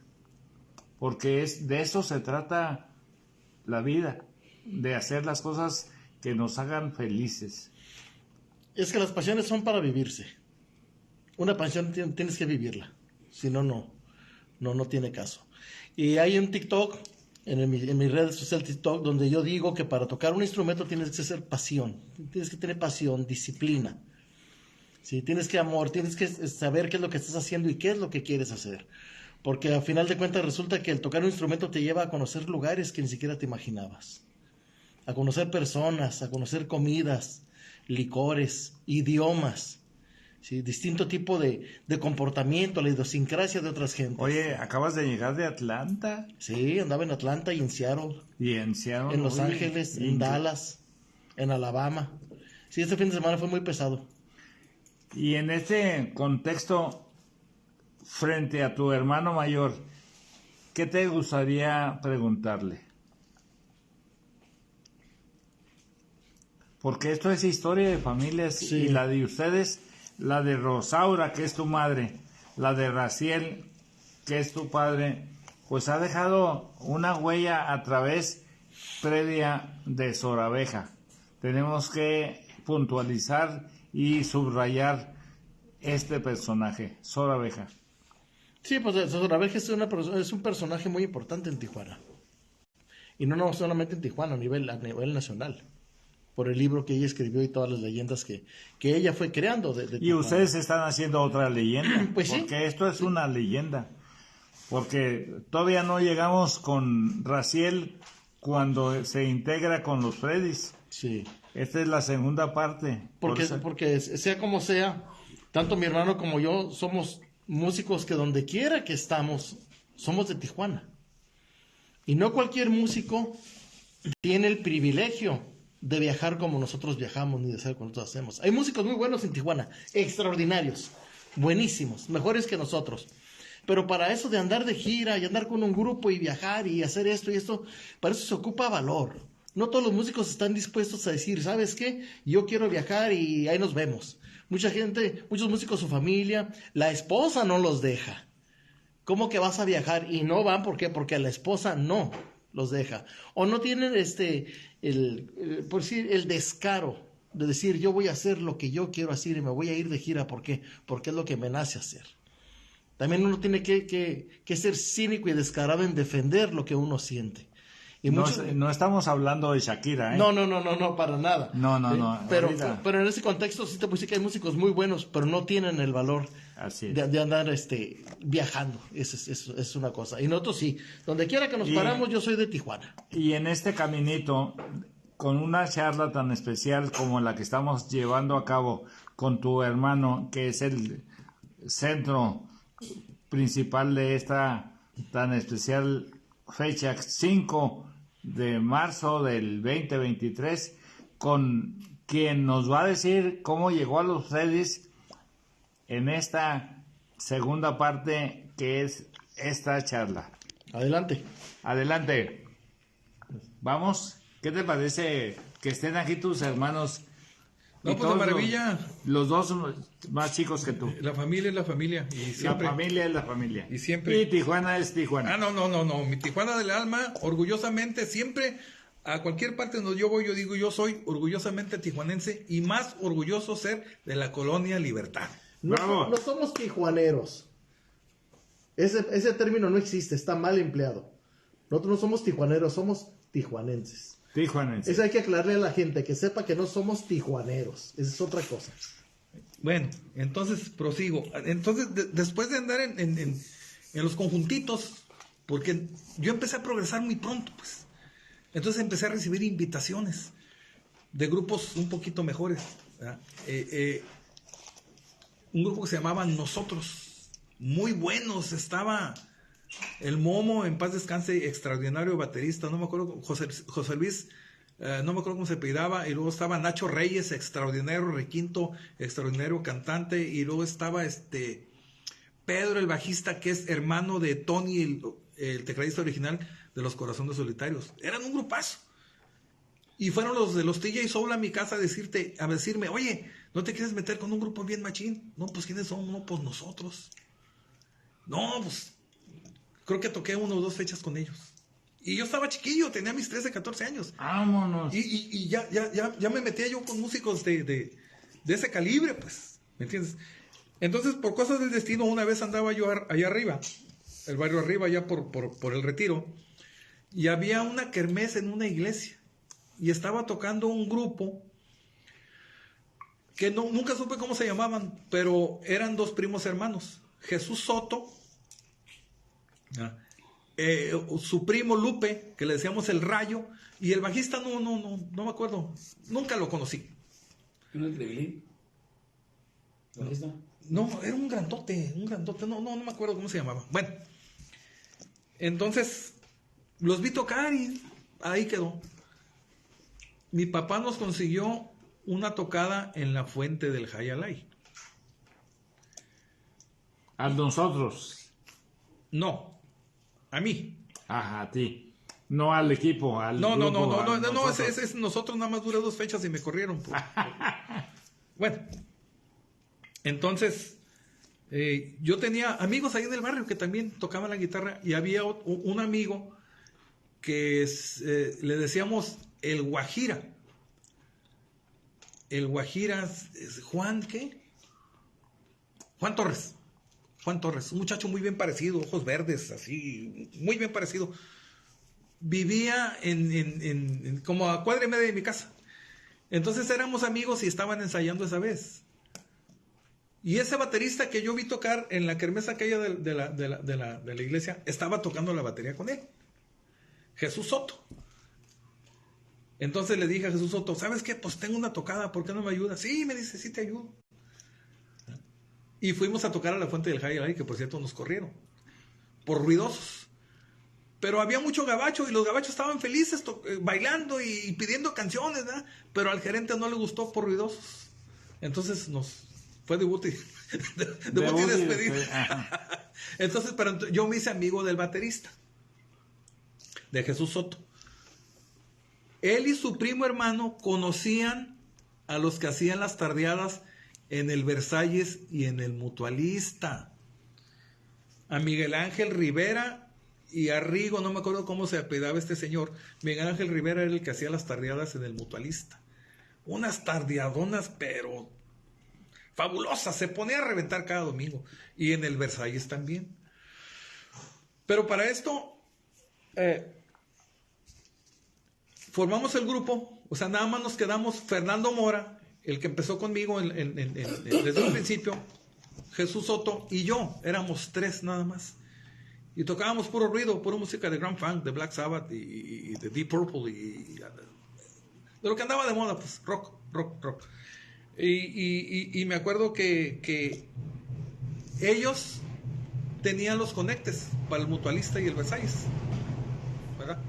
porque de eso se trata la vida, de hacer las cosas que nos hagan felices. Es que las pasiones son para vivirse. Una pasión tienes que vivirla, si no, no tiene caso. Y hay un TikTok, en mi red social TikTok, donde yo digo que para tocar un instrumento tienes que ser pasión, tienes que tener pasión, disciplina. Sí, tienes que tienes que saber qué es lo que estás haciendo y qué es lo que quieres hacer. Porque al final de cuentas resulta que el tocar un instrumento te lleva a conocer lugares que ni siquiera te imaginabas. A conocer personas, a conocer comidas, licores, idiomas. Sí, distinto tipo de comportamiento, la idiosincrasia de otras gentes. Oye, acabas de llegar de Atlanta. Sí, andaba en Atlanta y en Seattle. Y en Seattle. En Los Ángeles, en Dallas, en Alabama. Sí, este fin de semana fue muy pesado. Y en este contexto, frente a tu hermano mayor, ¿qué te gustaría preguntarle? Porque esto es historia de familias, sí. Y la de ustedes, la de Rosaura, que es tu madre, la de Raciel, que es tu padre, pues ha dejado una huella a través previa de Sorabeja. Tenemos que puntualizar y subrayar este personaje, Sorabeja. Sí, pues Sorabeja es un personaje muy importante en Tijuana. Y no solamente en Tijuana, a nivel nacional. Por el libro que ella escribió y todas las leyendas que ella fue creando. Y ustedes están haciendo otra leyenda. Pues sí. Porque esto es una leyenda. Porque todavía no llegamos con Raciel cuando se integra con los Freddys. Sí. Esta es la segunda parte. Porque sea como sea, tanto mi hermano como yo somos músicos que donde quiera que estamos, somos de Tijuana. Y no cualquier músico tiene el privilegio de viajar como nosotros viajamos, ni de hacer como nosotros hacemos. Hay músicos muy buenos en Tijuana, extraordinarios, buenísimos, mejores que nosotros. Pero para eso de andar de gira y andar con un grupo y viajar y hacer esto y esto, para eso se ocupa valor. No todos los músicos están dispuestos a decir, ¿sabes qué? Yo quiero viajar y ahí nos vemos. Muchos músicos, su familia, la esposa no los deja. ¿Cómo que vas a viajar? Y no van, ¿por qué? Porque la esposa no los deja. O no tienen por decir, el descaro de decir, yo voy a hacer lo que yo quiero hacer y me voy a ir de gira. ¿Por qué? Porque es lo que me nace hacer. También uno tiene que ser cínico y descarado en defender lo que uno siente. Y no estamos hablando de Shakira, ¿eh? No, para nada. No. Pero en ese contexto sí te puedo decir que hay músicos muy buenos, pero no tienen el valor de andar viajando. Es una cosa. Y nosotros sí, donde quiera que nos paramos, yo soy de Tijuana. Y en este caminito, con una charla tan especial como la que estamos llevando a cabo con tu hermano, que es el centro principal de esta tan especial fecha, 5 de marzo del 2023, con quien nos va a decir cómo llegó a los Freddys en esta segunda parte, que es esta charla. Adelante. Adelante. Vamos. ¿Qué te parece que estén aquí tus hermanos? No, Y pues de todos maravilla. Los dos son más chicos que tú. La familia es la familia. Y siempre. La familia es la familia. Y siempre. Y Tijuana es Tijuana. Ah, no. Mi Tijuana del alma, orgullosamente, siempre, a cualquier parte donde yo voy, yo digo, yo soy orgullosamente tijuanense y más orgulloso ser de la colonia Libertad. Bravo. No somos tijuaneros. Ese término no existe, está mal empleado. Nosotros no somos tijuaneros, somos tijuanenses. Tijuanense. Eso hay que aclararle a la gente, que sepa que no somos tijuaneros. Esa es otra cosa. Bueno, entonces prosigo. Entonces, después de andar en los conjuntitos, porque yo empecé a progresar muy pronto, pues. Entonces empecé a recibir invitaciones de grupos un poquito mejores. Un grupo que se llamaba Nosotros, muy buenos. Estaba el Momo, en paz descanse, extraordinario baterista, no me acuerdo, José Luis, no me acuerdo cómo se apellidaba, y luego estaba Nacho Reyes, extraordinario requinto, extraordinario cantante, y luego estaba Pedro, el bajista, que es hermano de Tony, el tecladista original de Los Corazones Solitarios. Eran un grupazo. Y fueron los de los TJ Soul a mi casa a decirme, oye, ¿no te quieres meter con un grupo bien machín? No, pues ¿quiénes son? No, pues nosotros. No, pues creo que toqué 1 o 2 fechas con ellos. Y yo estaba chiquillo, tenía mis 13, 14 años. Vámonos. Y ya me metía yo con músicos de ese calibre, pues. ¿Me entiendes? Entonces, por cosas del destino, una vez andaba yo allá arriba, el barrio arriba, allá por el Retiro, y había una kermés en una iglesia. Y estaba tocando un grupo que nunca supe cómo se llamaban, pero eran 2 primos hermanos. Jesús Soto, su primo Lupe, que le decíamos el Rayo, y el bajista no me acuerdo, nunca lo conocí. ¿No es Trevilín? ¿Dónde está? No, era un grandote, no me acuerdo cómo se llamaba. Bueno, entonces los vi tocar y ahí quedó. Mi papá nos consiguió una tocada en la fuente del Jayalay. A nosotros. No, a mí. Ajá, a ti. No al equipo, al grupo, No, nosotros. ese nosotros nada más duré 2 fechas y me corrieron. Pues. Bueno, entonces, yo tenía amigos ahí en el barrio que también tocaban la guitarra y había un amigo que le decíamos el Guajira. El Guajira, Juan, ¿qué? Juan Torres, un muchacho muy bien parecido, ojos verdes, así, muy bien parecido. Vivía como a cuadra y media de mi casa. Entonces éramos amigos y estaban ensayando esa vez. Y ese baterista que yo vi tocar en la kermesa aquella de la iglesia, estaba tocando la batería con él. Jesús Soto. Entonces le dije a Jesús Soto, ¿sabes qué? Pues tengo una tocada, ¿por qué no me ayudas? Sí, me dice, sí te ayudo. Y fuimos a tocar a la fuente del Jayalay, que por cierto nos corrieron, por ruidosos. Pero había mucho gabacho y los gabachos estaban felices bailando y pidiendo canciones, ¿verdad? Pero al gerente no le gustó por ruidosos. Entonces nos fue debut y despedida. Entonces, pero yo me hice amigo del baterista, de Jesús Soto. Él y su primo hermano conocían a los que hacían las tardeadas en el Versalles y en el Mutualista. A Miguel Ángel Rivera y a Rigo, no me acuerdo cómo se apellidaba este señor. Miguel Ángel Rivera era el que hacía las tardeadas en el Mutualista. Unas tardeadonas, pero fabulosas. Se ponía a reventar cada domingo. Y en el Versalles también. Pero para esto formamos el grupo. O sea, nada más nos quedamos Fernando Mora, el que empezó conmigo desde un principio, Jesús Soto y yo. Éramos 3 nada más. Y tocábamos puro ruido, pura música de Grand Funk, de Black Sabbath y de Deep Purple y de lo que andaba de moda, pues rock. Y me acuerdo que ellos tenían los conectes para el Mutualista y el Versalles, ¿verdad?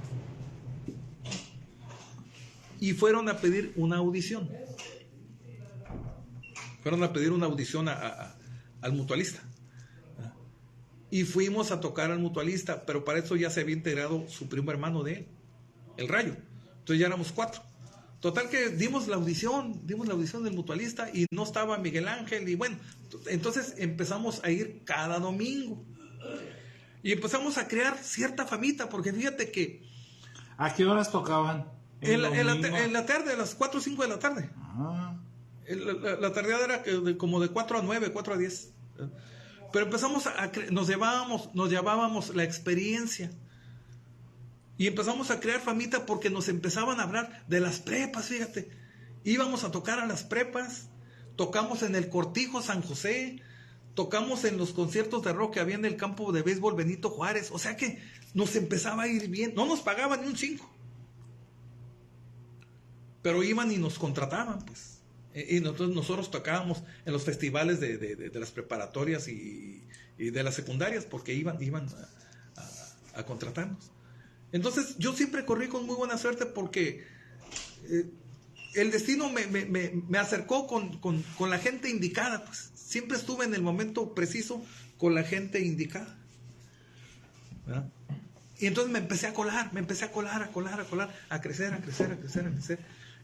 Y fueron a pedir una audición. Al Mutualista. y fuimos a tocar al Mutualista, pero para eso ya se había integrado su primo hermano de él, el Rayo. Entonces ya éramos 4. Total que dimos la audición del Mutualista y no estaba Miguel Ángel y bueno, entonces empezamos a ir cada domingo y empezamos a crear cierta famita, porque fíjate que ¿A qué horas tocaban? en la tarde, a las 4 o 5 de la tarde. Ajá. La tardeada era como de 4 a 9, 4 a 10. Pero empezamos nos llevábamos la experiencia. Y empezamos a crear famita porque nos empezaban a hablar de las prepas, fíjate. Íbamos a tocar a las prepas, tocamos en el Cortijo San José, tocamos en los conciertos de rock que había en el campo de béisbol Benito Juárez. O sea que nos empezaba a ir bien. No nos pagaban ni un 5. Pero iban y nos contrataban, pues. Y nosotros tocábamos en los festivales de las preparatorias y de las secundarias porque iban a contratarnos. Entonces yo siempre corrí con muy buena suerte porque el destino me acercó con la gente indicada, pues. Siempre estuve en el momento preciso con la gente indicada, ¿verdad? Y entonces me empecé a colar, a crecer.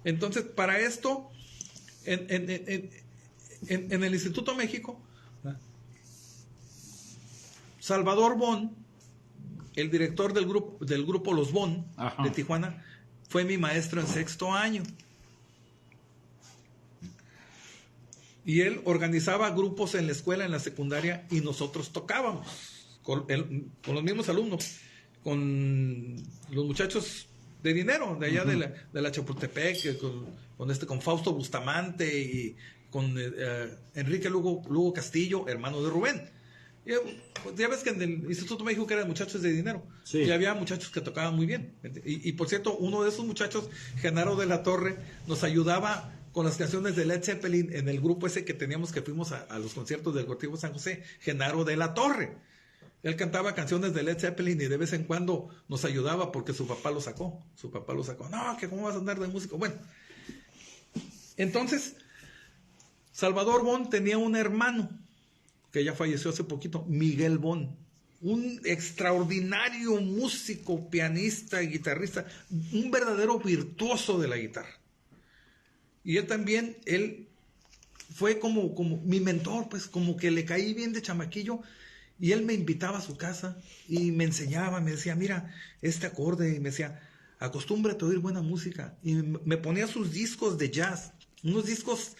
Entonces, para esto, en el Instituto México, ¿verdad? Salvador Bon, el director del grupo Los Bon, ajá, de Tijuana, fue mi maestro en 6º año. Y él organizaba grupos en la escuela, en la secundaria, y nosotros tocábamos con los mismos alumnos, con los muchachos de dinero, de allá, uh-huh, de la Chapultepec, con Fausto Bustamante y con Enrique Lugo Castillo, hermano de Rubén. Ya ves que en el Instituto México que eran muchachos de dinero, sí, y había muchachos que tocaban muy bien. Y por cierto, uno de esos muchachos, Genaro de la Torre, nos ayudaba con las canciones de Led Zeppelin en el grupo ese que teníamos, que fuimos a los conciertos del Cortijo San José. Genaro de la Torre, él cantaba canciones de Led Zeppelin y de vez en cuando nos ayudaba porque su papá lo sacó. No, que cómo vas a andar de músico. Bueno, entonces Salvador Bon tenía un hermano que ya falleció hace poquito, Miguel Bon, un extraordinario músico, pianista y guitarrista, un verdadero virtuoso de la guitarra. Y él fue como mi mentor, pues como que le caí bien de chamaquillo, y él me invitaba a su casa y me enseñaba, me decía, mira, este acorde, y me decía, acostúmbrate a oír buena música, y me ponía sus discos de jazz, unos discos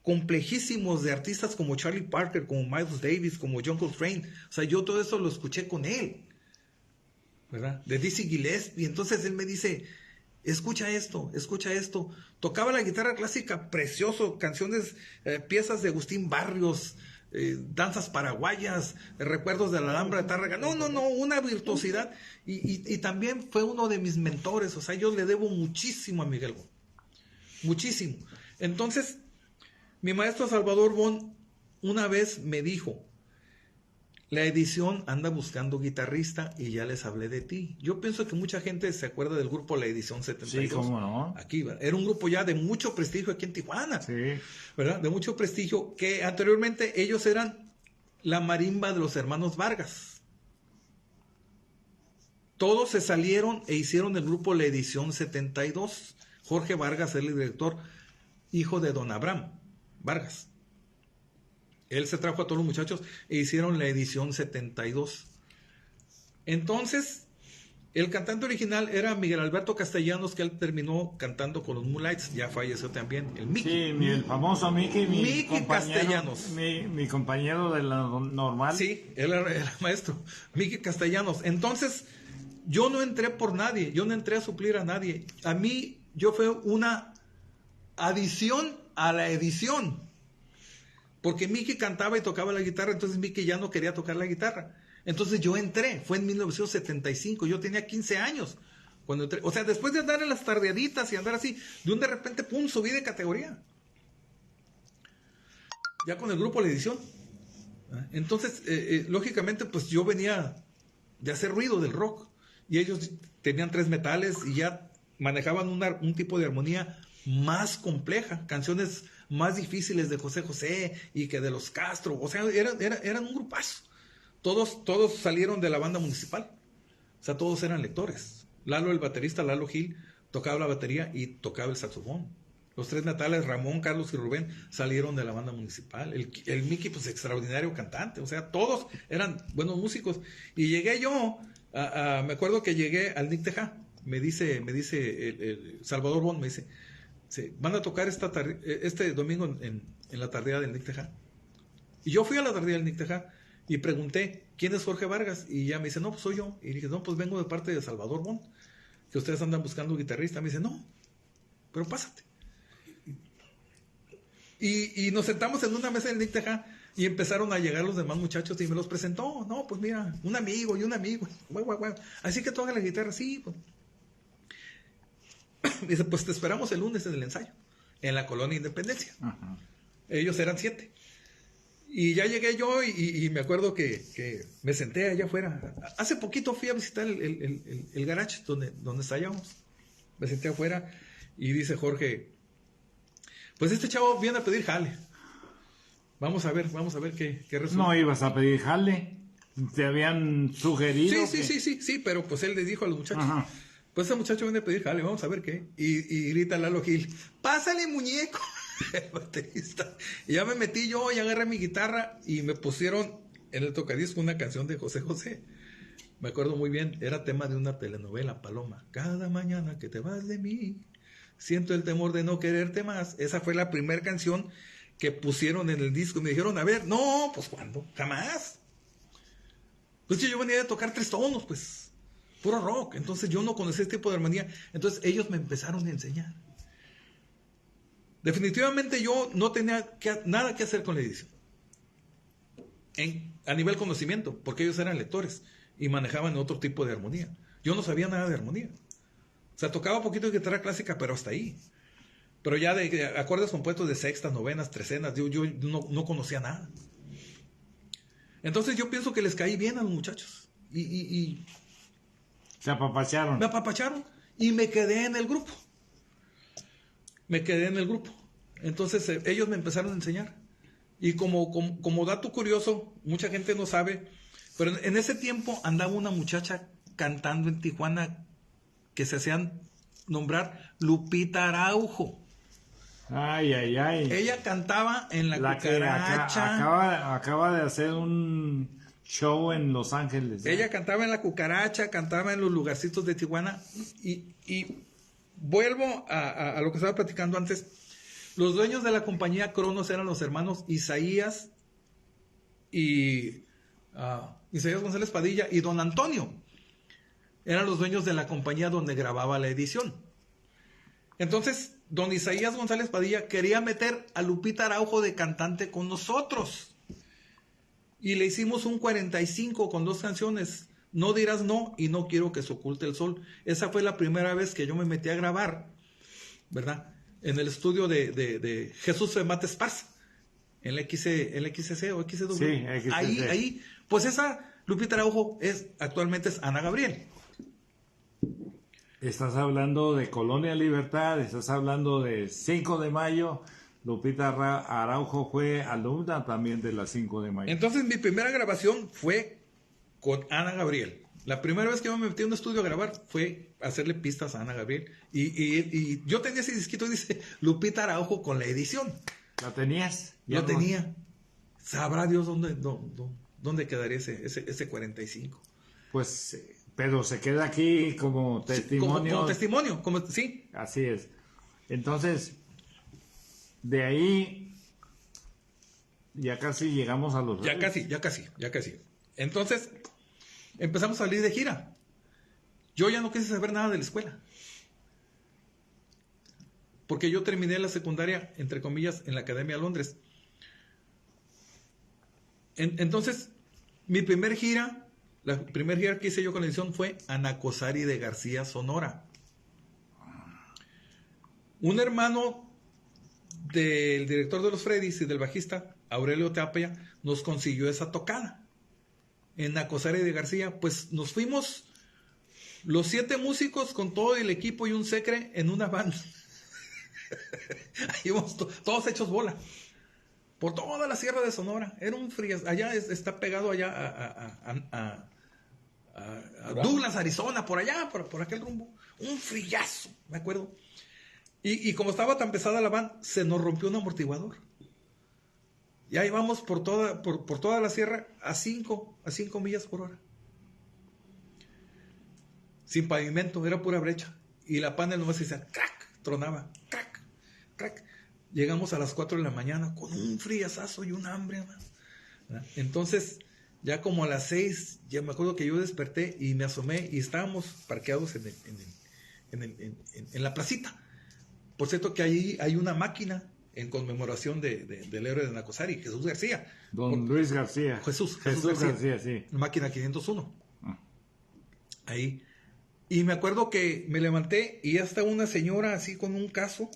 complejísimos de artistas como Charlie Parker, como Miles Davis, como John Coltrane. O sea, yo todo eso lo escuché con él, ¿verdad? De Dizzy Gillespie. Entonces él me dice, escucha esto. Tocaba la guitarra clásica, precioso, canciones, piezas de Agustín Barrios, danzas paraguayas, recuerdos de la Alhambra de Tárrega. No, una virtuosidad. Y también fue uno de mis mentores. O sea, yo le debo muchísimo a Miguel Bon. Muchísimo. Entonces, mi maestro Salvador Bon una vez me dijo, la edición anda buscando guitarrista y ya les hablé de ti. Yo pienso que mucha gente se acuerda del grupo La Edición 72. Sí, cómo no. Aquí, ¿verdad? Era un grupo ya de mucho prestigio aquí en Tijuana. Sí. ¿Verdad? De mucho prestigio, que anteriormente ellos eran la marimba de los hermanos Vargas. Todos se salieron e hicieron el grupo La Edición 72. Jorge Vargas, el director, hijo de don Abraham Vargas. Él se trajo a todos los muchachos e hicieron La Edición 72. Entonces, el cantante original era Miguel Alberto Castellanos, que él terminó cantando con los Moonlights, ya falleció también, el Mickey. Sí, el famoso Mickey, Mickey Castellanos. Mi compañero de la normal. Sí, él era maestro, Mickey Castellanos. Entonces, yo no entré por nadie, yo no entré a suplir a nadie. A mí, yo fui una adición a la edición. Porque Mickey cantaba y tocaba la guitarra, entonces Mickey ya no quería tocar la guitarra. Entonces yo entré, fue en 1975, yo tenía 15 años cuando entré. O sea, después de andar en las tardeaditas y andar así, de repente, pum, subí de categoría. Ya con el grupo La Edición. Entonces, lógicamente, pues yo venía de hacer ruido del rock. Y ellos tenían 3 metales y ya manejaban un tipo de armonía más compleja, canciones más difíciles de José José y que de los Castro. O sea, eran un grupazo. todos salieron de la banda municipal. O sea, todos eran lectores. Lalo, el baterista, Lalo Gil, tocaba la batería y tocaba el saxofón. Los tres natales, Ramón, Carlos y Rubén, salieron de la banda municipal. El Mickey, pues extraordinario cantante. O sea, todos eran buenos músicos. Y llegué yo, me acuerdo que llegué al Nick Teja. Me dice el Salvador Bon, me dice, van a tocar este domingo en la tardía del Nick Teja. Y yo fui a la tardía del Nick Teja y pregunté, ¿quién es Jorge Vargas? Y ya me dice, no, pues soy yo. Y dije, no, pues vengo de parte de Salvador Bon, que ustedes andan buscando guitarrista. Me dice, no, pero pásate. Y nos sentamos en una mesa del Nick Teja y empezaron a llegar los demás muchachos y me los presentó. No, pues mira, un amigo y un amigo. Así que toca la guitarra, sí. Pues. Dice, pues te esperamos el lunes en el ensayo, en la Colonia Independencia. Ajá. Ellos eran 7. Y ya llegué yo y me acuerdo que me senté allá afuera. Hace poquito fui a visitar el garage donde ensayamos. Me senté afuera y dice Jorge, pues este chavo viene a pedir jale. Vamos a ver qué resulta. No ibas a pedir jale. Te habían sugerido. Sí, pero pues él les dijo a los muchachos. Ajá. Pues ese muchacho viene a pedir jale, vamos a ver qué. Y grita Lalo Gil, pásale muñeco, el baterista. Y ya me metí yo y agarré mi guitarra y me pusieron en el tocadisco una canción de José José. Me acuerdo muy bien, era tema de una telenovela, Paloma. Cada mañana que te vas de mí, siento el temor de no quererte más. Esa fue la primera canción que pusieron en el disco. Me dijeron, a ver, no, pues ¿cuándo? Jamás. Pues yo venía a tocar 3 tonos, pues. Puro rock. Entonces yo no conocía este tipo de armonía. Entonces ellos me empezaron a enseñar. Definitivamente yo no tenía nada que hacer con la edición. A nivel conocimiento, porque ellos eran lectores y manejaban otro tipo de armonía. Yo no sabía nada de armonía. O sea, tocaba un poquito de guitarra clásica, pero hasta ahí. Pero ya de acordes compuestos de sextas, novenas, trecenas, yo no conocía nada. Entonces yo pienso que les caí bien a los muchachos. Y se apapacharon. Me apapacharon y me quedé en el grupo. Entonces ellos me empezaron a enseñar. Y como dato curioso, mucha gente no sabe, pero en ese tiempo andaba una muchacha cantando en Tijuana que se hacían nombrar Lupita Araujo. Ay. Ella cantaba en la Cucaracha. Acaba de hacer un show en Los Ángeles. Ella cantaba en la Cucaracha, cantaba en los lugarcitos de Tijuana. Y vuelvo a lo que estaba platicando antes. Los dueños de la compañía Cronos eran los hermanos Isaías Isaías González Padilla y don Antonio. Eran los dueños de la compañía donde grababa la edición. Entonces, don Isaías González Padilla quería meter a Lupita Araujo de cantante con nosotros. Y le hicimos un 45 con 2 canciones. No dirás no y no quiero que se oculte el sol. Esa fue la primera vez que yo me metí a grabar, ¿verdad? En el estudio de Jesús Femate Esparza. En la XCC o XCW. Sí, XCC. Ahí. Pues esa Lupita Araujo actualmente es Ana Gabriel. Estás hablando de Colonia Libertad, estás hablando de 5 de mayo. Lupita Araujo fue alumna también de la 5 de mayo. Entonces mi primera grabación fue con Ana Gabriel. La primera vez que yo me metí en un estudio a grabar fue hacerle pistas a Ana Gabriel. Y yo tenía ese disquito, dice Lupita Araujo con la edición. ¿La tenías? Lo tenía. Sabrá Dios dónde quedaría ese 45. Pues, pero se queda aquí como testimonio. Como testimonio, sí. Así es. Entonces, de ahí ya casi llegamos a los... Ya casi. Entonces, empezamos a salir de gira. Yo ya no quise saber nada de la escuela. Porque yo terminé la secundaria, entre comillas, en la Academia Londres. Entonces, la primera gira que hice yo con la edición fue a Nacosari de García, Sonora. Un hermano del director de los Freddys y del bajista, Aurelio Tapia, nos consiguió esa tocada. En Nacosari de García, pues nos fuimos los 7 músicos con todo el equipo y un secre en una van. Ahí íbamos todos hechos bola. por toda la Sierra de Sonora. Era un frío, allá está pegado allá a Douglas, Arizona, por allá, por aquel rumbo. Un frillazo, me acuerdo. Y como estaba tan pesada la van, se nos rompió un amortiguador. Y ahí vamos por toda la sierra a 5 millas por hora. Sin pavimento, era pura brecha. Y la panel nomás decía, crack, tronaba, crack, crack. Llegamos a las 4 de la mañana con un friazazo y un hambre, man. Entonces, ya como a las 6, ya me acuerdo que yo desperté y me asomé y estábamos parqueados en la placita. Por cierto que ahí hay una máquina en conmemoración del héroe de Nacosari, Jesús García. Luis García. Jesús García, sí. Máquina 501. Ahí. Y me acuerdo que me levanté y ya estaba una señora así con un caso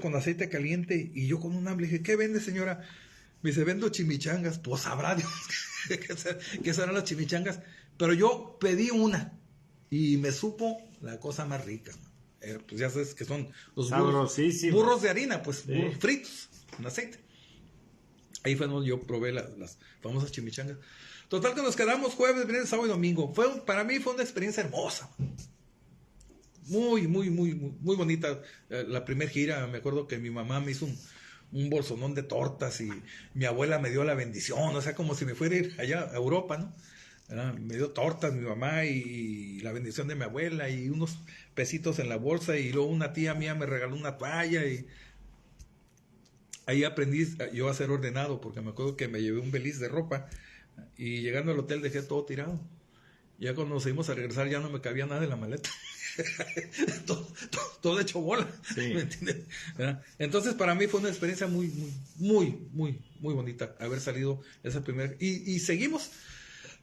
con aceite caliente y yo con un hambre. Le dije, ¿qué vende, señora? Me dice, vendo chimichangas. Pues sabrá Dios que serán las chimichangas. Pero yo pedí una y me supo la cosa más rica. Pues ya sabes que son los burros de harina, pues, sí. Burros fritos en aceite. Ahí fue donde yo probé las famosas chimichangas. Total que nos quedamos jueves, viernes, sábado y domingo. Para mí fue una experiencia hermosa. Muy, muy, muy, muy, muy bonita. La primera gira, me acuerdo que mi mamá me hizo un bolsonón de tortas y mi abuela me dio la bendición, o sea, como si me fuera a ir allá a Europa, ¿no? Me dio tortas mi mamá y la bendición de mi abuela y unos pesitos en la bolsa y luego una tía mía me regaló una toalla y ahí aprendí yo a ser ordenado porque me acuerdo que me llevé un beliz de ropa y llegando al hotel dejé todo tirado. Ya cuando nos fuimos a regresar ya no me cabía nada en la maleta. todo hecho bola. Sí. ¿Me entiendes? Entonces para mí fue una experiencia muy, muy, muy, muy, muy bonita haber salido esa primera. Y seguimos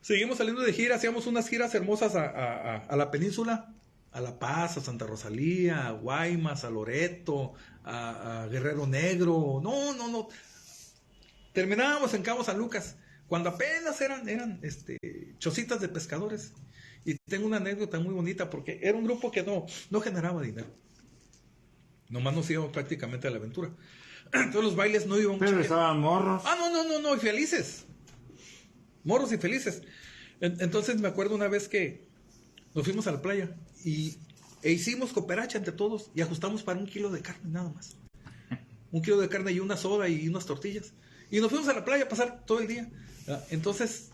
saliendo de gira, hacíamos unas giras hermosas a la península, a La Paz, a Santa Rosalía, a Guaymas, a Loreto, a Guerrero Negro. No. Terminábamos en Cabo San Lucas, cuando apenas eran chocitas de pescadores. Y tengo una anécdota muy bonita porque era un grupo que no generaba dinero. Nomás nos íbamos prácticamente a la aventura. Entonces los bailes no iban mucho. Pero estaban morros. No, y felices. Morros y felices. Entonces me acuerdo una vez que nos fuimos a la playa e hicimos cooperacha entre todos y ajustamos para 1 kilo de carne nada más. 1 kilo de carne y una soda y unas tortillas. Y nos fuimos a la playa a pasar todo el día. Entonces,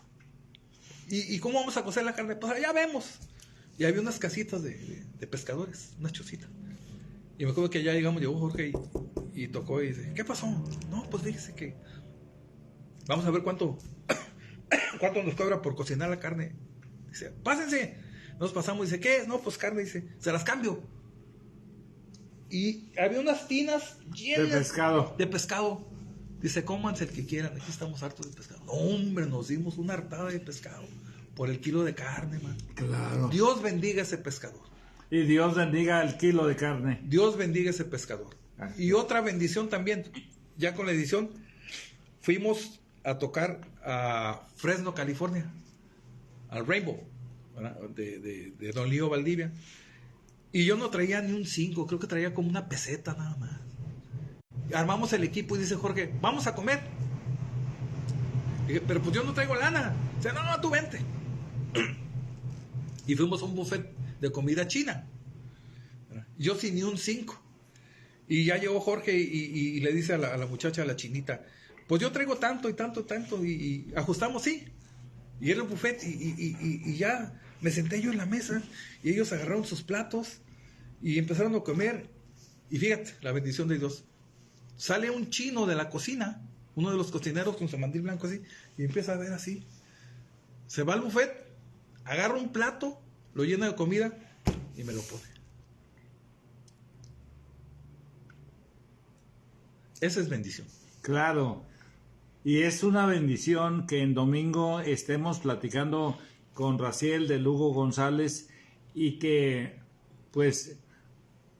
¿y cómo vamos a cocer la carne? Pues allá vemos. Y había unas casitas de pescadores, unas chocitas. Y me acuerdo que ya llegó Jorge y tocó y dice, ¿qué pasó? No, pues fíjese que vamos a ver cuánto nos cobra por cocinar la carne. Dice, pásense. Nos pasamos, dice, ¿qué es? No, pues carne, dice, se las cambio. Y había unas tinas llenas de pescado. Dice, cómanse el que quieran, aquí estamos hartos de pescado. No, hombre, nos dimos una hartada de pescado por el kilo de carne, man. Claro. Dios bendiga ese pescador. Y Dios bendiga el kilo de carne. Dios bendiga ese pescador. Y otra bendición también, ya con la edición, fuimos a tocar a Fresno, California, al Rainbow, de Don Lío Valdivia. Y yo no traía ni un 5, creo que traía como una peseta nada más. Armamos el equipo y dice Jorge, vamos a comer. Y dije, pero pues yo no traigo lana. Dice, no, tú vente. Y fuimos a un buffet de comida china. Yo sin ni un 5. Y ya llegó Jorge y le dice a la muchacha, a la chinita, pues yo traigo tanto y tanto, y ajustamos, sí. Y era el buffet y ya me senté yo en la mesa y ellos agarraron sus platos y empezaron a comer. Y fíjate, la bendición de Dios. Sale un chino de la cocina, uno de los cocineros con su mandil blanco así, y empieza a ver así. Se va al buffet, agarra un plato, lo llena de comida y me lo pone. Esa es bendición. Claro. Y es una bendición que en domingo estemos platicando con Raciel de Lugo González y que pues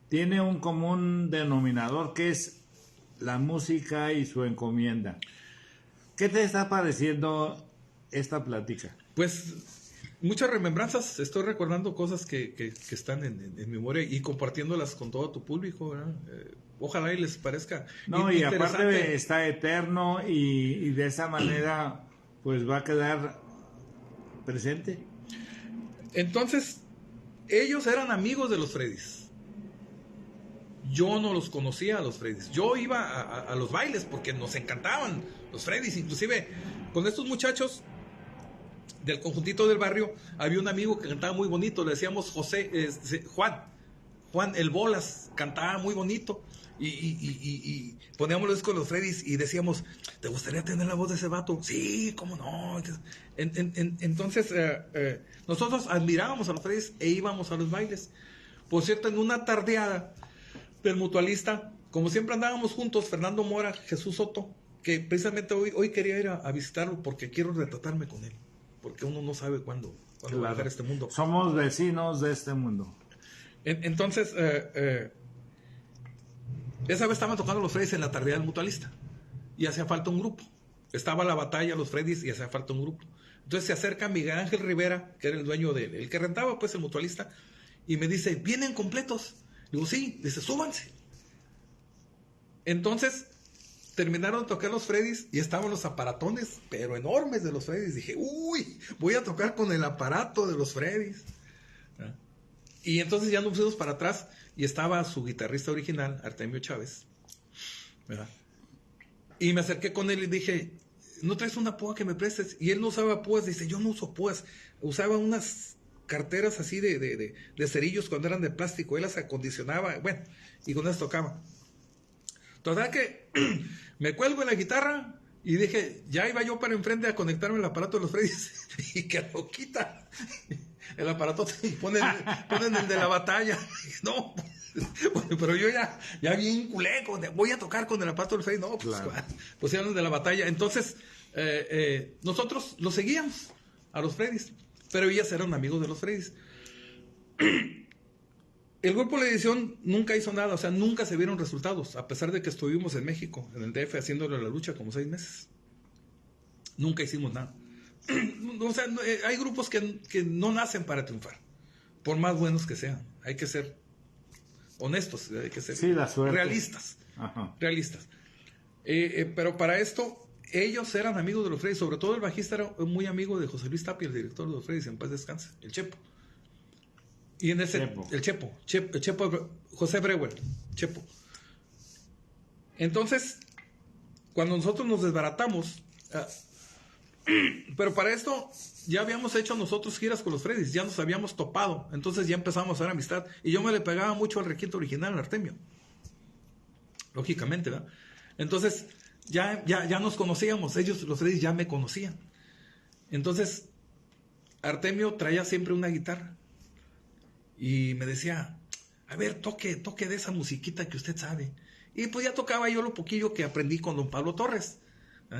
tiene un común denominador que es la música y su encomienda. ¿Qué te está pareciendo esta plática? Pues muchas remembranzas, estoy recordando cosas que están en memoria y compartiéndolas con todo tu público, ¿verdad? Ojalá y les parezca No, y interesante. aparte está eterno y de esa manera pues va a quedar presente. Entonces, ellos eran amigos de los Freddys. Yo no los conocía a los Freddys. Yo iba a los bailes porque nos encantaban los Freddys. Inclusive, con estos muchachos del conjuntito del barrio, había un amigo que cantaba muy bonito. Le decíamos Juan el Bolas. Cantaba muy bonito. Y poníamos los discos de los Freddys y decíamos, ¿te gustaría tener la voz de ese vato? Sí, ¿cómo no? Entonces, nosotros admirábamos a los Freddys e íbamos a los bailes. Por cierto, en una tardeada del Mutualista, como siempre andábamos juntos, Fernando Mora, Jesús Soto, que precisamente hoy quería ir a visitarlo porque quiero retratarme con él, porque uno no sabe cuándo va a dejar este mundo. Somos vecinos de este mundo. Entonces, esa vez estaban tocando los Freddys en la tardeada del Mutualista y hacía falta un grupo. Estaba la batalla, los Freddys, y hacía falta un grupo. Entonces se acerca Miguel Ángel Rivera, que era el dueño el que rentaba pues el Mutualista, y me dice, ¿vienen completos? Digo, sí. Dice, súbanse. Entonces terminaron de tocar los Freddys y estaban los aparatones, pero enormes de los Freddys. Dije, uy, voy a tocar con el aparato de los Freddys. Y entonces ya nos fuimos para atrás y estaba su guitarrista original, Artemio Chávez, ¿verdad? Y me acerqué con él y dije, ¿no traes una púa que me prestes? Y él no usaba púas. Dice, yo no uso púas. Usaba unas carteras así de cerillos cuando eran de plástico. Él las acondicionaba, bueno, y con eso tocaba. Total que me cuelgo en la guitarra y dije, ya iba yo para enfrente a conectarme el aparato de los Freddys y que lo quita el aparato y ponen el de la batalla. No, pero yo ya bien culeco, voy a tocar con el aparato del Freddys. No, pues claro. Pusieron el de la batalla. Entonces nosotros los seguíamos a los Freddys, pero ellas eran amigos de los Freddys. El grupo de la edición nunca hizo nada, o sea, nunca se vieron resultados, a pesar de que estuvimos en México, en el DF, haciéndole la lucha como 6 meses. Nunca hicimos nada. O sea, hay grupos que no nacen para triunfar, por más buenos que sean. Hay que ser honestos, hay que ser realistas. Ajá. Realistas. Pero para esto, ellos eran amigos de los Freddys, sobre todo el bajista era muy amigo de José Luis Tapia, el director de los Freddys, en paz descanse, el Chepo. Y en ese, el Chepo, José Breuer, Chepo. Entonces, cuando nosotros nos desbaratamos, pero para esto ya habíamos hecho nosotros giras con los Freddys, ya nos habíamos topado, entonces ya empezamos a hacer amistad, y yo me le pegaba mucho al requinto original, al Artemio, lógicamente, ¿verdad? Entonces, ya nos conocíamos, ellos, los Freddys, ya me conocían. Entonces, Artemio traía siempre una guitarra, y me decía, a ver, toque de esa musiquita que usted sabe. Y pues ya tocaba yo lo poquillo que aprendí con don Pablo Torres.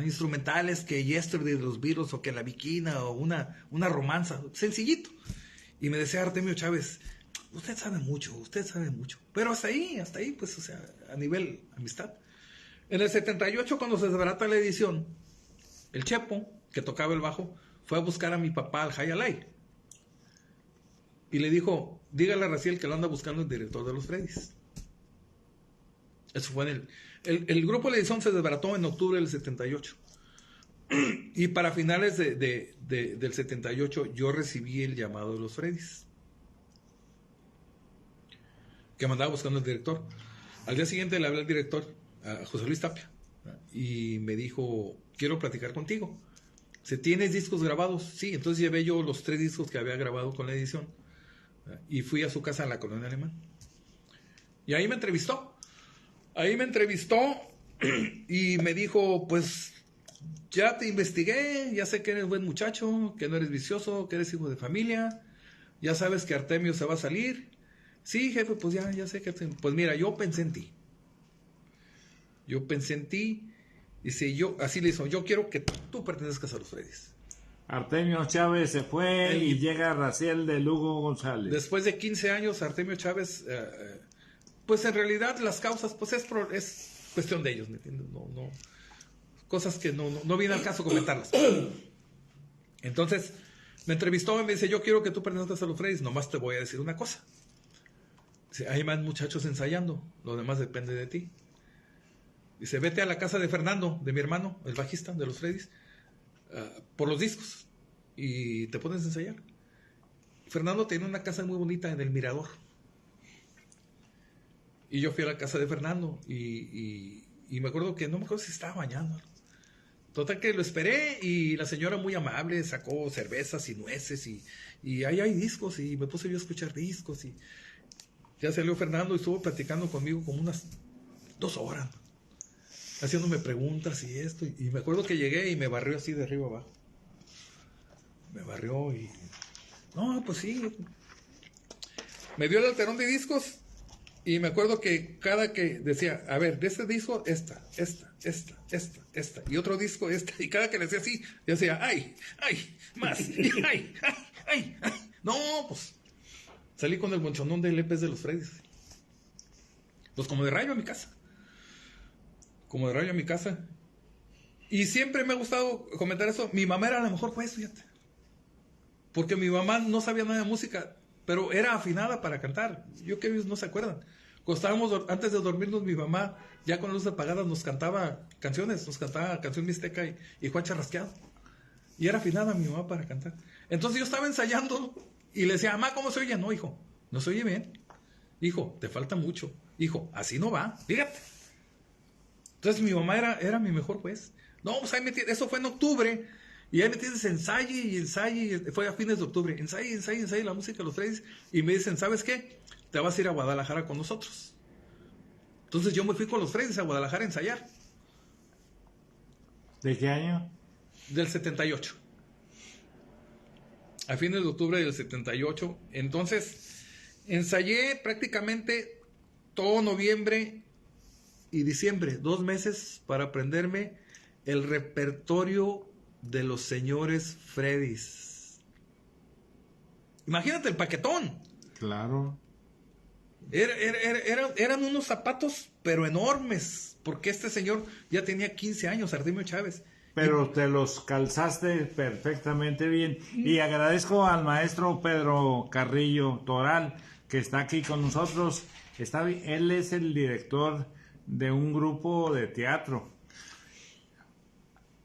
Instrumentales que Yesterday de los Beatles, o que La Viquina, o una romanza, sencillito. Y me decía Artemio Chávez, usted sabe mucho. Pero hasta ahí, pues, o sea, a nivel amistad. En el 78, cuando se desbarata la edición, el Chepo, que tocaba el bajo, fue a buscar a mi papá al Jayalay. Y le dijo, dígale a Raciel que lo anda buscando el director de los Freddys. Eso fue en el grupo de la edición se desbarató en octubre del 78. Y para finales del 78 yo recibí el llamado de los Freddys, que me andaba buscando el director. Al día siguiente le hablé al director, a José Luis Tapia, y me dijo, quiero platicar contigo. ¿Tienes discos grabados? Sí, entonces llevé yo los 3 discos que había grabado con la edición. Y fui a su casa en la colonia Alemán. Y ahí me entrevistó. Y me dijo, pues ya te investigué, ya sé que eres buen muchacho, que no eres vicioso, que eres hijo de familia, ya sabes que Artemio se va a salir. Sí, jefe, pues ya sé que... Pues mira, yo pensé en ti. Dice, así le hizo, yo quiero que tú pertenezcas a los Freddys. Artemio Chávez se fue y llega Raciel de Lugo González. Después de 15 años, Artemio Chávez, pues en realidad las causas, pues es cuestión de ellos, ¿me entiendes? No, cosas que no viene al caso comentarlas. Entonces, Me entrevistó y me dice, yo quiero que tú presentes a los Freddys, nomás te voy a decir una cosa. Dice, hay más muchachos ensayando, lo demás depende de ti. Dice, vete a la casa de Fernando, de mi hermano, el bajista de los Freddys, por los discos, y te pones a ensayar. Fernando tenía una casa muy bonita en el Mirador. Y yo fui a la casa de Fernando, y me acuerdo que, no me acuerdo si estaba bañando. Total que lo esperé, y la señora muy amable sacó cervezas y nueces, y ahí hay discos, y me puse yo a escuchar discos, y ya salió Fernando y estuvo platicando conmigo como unas 2 horas, haciéndome preguntas y esto, y me acuerdo que llegué y me barrió así de arriba abajo. Me barrió y... No, pues sí. Me dio el alterón de discos, y me acuerdo que cada que decía, a ver, de este disco, esta, y otro disco, esta, y cada que le decía así, yo decía, ay, más, ay. No, pues, salí con el monchonón de LPs de los Freddys. Pues como de rayo a mi casa. Y siempre me ha gustado comentar eso. Mi mamá era la mejor juez, fíjate. Porque mi mamá no sabía nada de música, pero era afinada para cantar. Yo que ellos no se acuerdan. Cuando estábamos, antes de dormirnos, mi mamá, ya con luces apagadas, nos cantaba canciones. Nos cantaba Canción Mixteca y Juan Charrasqueado. Y era afinada mi mamá para cantar. Entonces yo estaba ensayando y le decía, mamá, ¿cómo se oye? No, hijo, no se oye bien. Hijo, te falta mucho. Hijo, así no va, fíjate. Entonces mi mamá era mi mejor juez. No, pues ahí eso fue en octubre. Y ahí me tienes ensaye, fue a fines de octubre. Ensaye la música de los Freddys. Y me dicen, ¿sabes qué? Te vas a ir a Guadalajara con nosotros. Entonces yo me fui con los Freddys a Guadalajara a ensayar. ¿De qué año? Del 78. A fines de octubre del 78. Entonces, ensayé prácticamente todo noviembre y diciembre, 2 meses para aprenderme el repertorio de los señores Freddys. Imagínate el paquetón. Claro. Eran unos zapatos, pero enormes, porque este señor ya tenía 15 años, Artemio Chávez. Pero te los calzaste perfectamente bien. Y agradezco al maestro Pedro Carrillo Toral, que está aquí con nosotros. Él es el director de un grupo de teatro.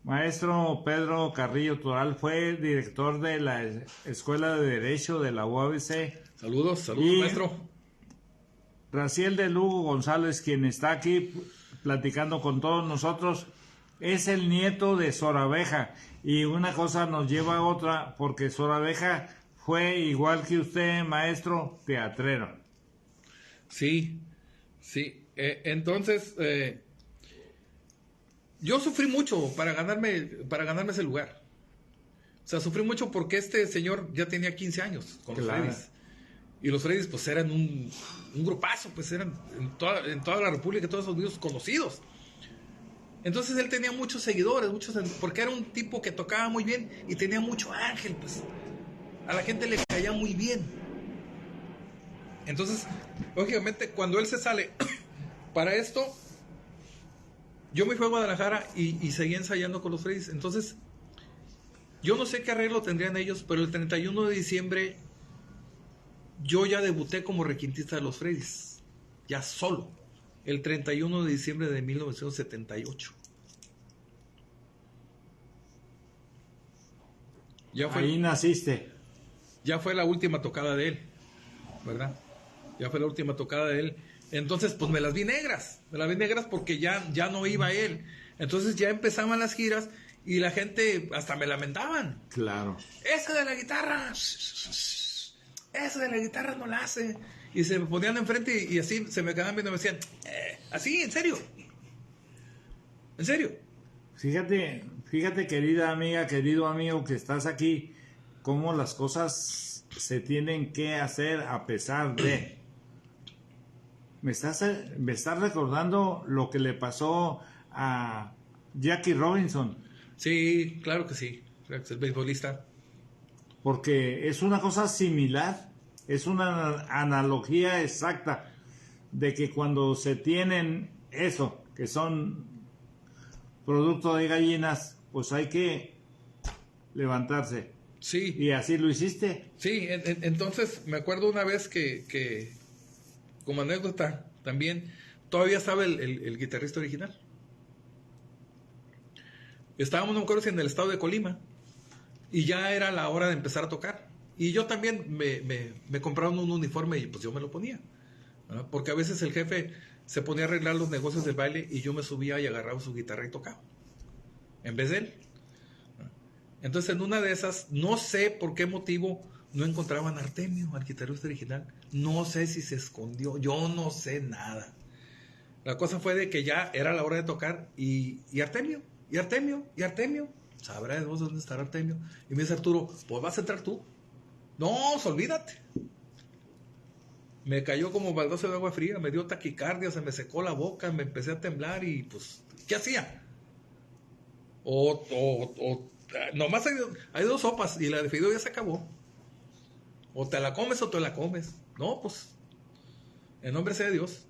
Maestro Pedro Carrillo Toral fue director de la Escuela de Derecho de la UABC. Saludos, maestro. Raciel de Lugo González, quien está aquí platicando con todos nosotros, es el nieto de Sorabeja. Y una cosa nos lleva a otra, porque Sorabeja fue, igual que usted, maestro, teatrero. Sí. Entonces, yo sufrí mucho para ganarme ese lugar. O sea, sufrí mucho porque este señor ya tenía 15 años con los Freddys. Y los Freddys, pues, eran un grupazo, pues, eran en toda la República, todos esos videos conocidos. Entonces, él tenía muchos seguidores, porque era un tipo que tocaba muy bien y tenía mucho ángel, pues. A la gente le caía muy bien. Entonces, lógicamente, cuando él se sale para esto, yo me fui a Guadalajara y seguí ensayando con los Freddys. Entonces, yo no sé qué arreglo tendrían ellos, pero el 31 de diciembre yo ya debuté como requintista de los Freddys, ya solo, el 31 de diciembre de 1978. Ahí naciste. Ya fue la última tocada de él, ¿verdad? Ya fue la última tocada de él. Entonces, pues me las vi negras porque ya no iba él. Entonces ya empezaban las giras y la gente hasta me lamentaban. Claro. Esa de la guitarra no la hace. Y se me ponían enfrente y así se me quedaban viendo y me decían, así, en serio. Fíjate, querida amiga, querido amigo que estás aquí, cómo las cosas se tienen que hacer a pesar de... Me estás recordando lo que le pasó a Jackie Robinson. Sí, claro que sí. El beisbolista. Porque es una cosa similar, es una analogía exacta de que cuando se tienen eso, que son producto de gallinas, pues hay que levantarse. Sí. Y así lo hiciste. Sí, entonces me acuerdo una vez que como anécdota también, todavía estaba el guitarrista original. Estábamos, no me acuerdo si en el estado de Colima, y ya era la hora de empezar a tocar. Y yo también me compraron un uniforme y pues yo me lo ponía, ¿verdad? Porque a veces el jefe se ponía a arreglar los negocios del baile y yo me subía y agarraba su guitarra y tocaba, en vez de él. Entonces en una de esas, no sé por qué motivo, no encontraban a Artemio, al guitarrista original. No sé si se escondió, yo no sé nada. La cosa fue de que ya era la hora de tocar y Artemio. Sabrá Dios dónde estará Artemio. Y me dice Arturo, pues vas a entrar tú. No, olvídate. Me cayó como baldazo de agua fría, me dio taquicardia, se me secó la boca, me empecé a temblar y pues, ¿qué hacía? Nomás hay dos sopas y la de fideo ya se acabó. O te la comes o te la comes. No, pues, en nombre sea de Dios.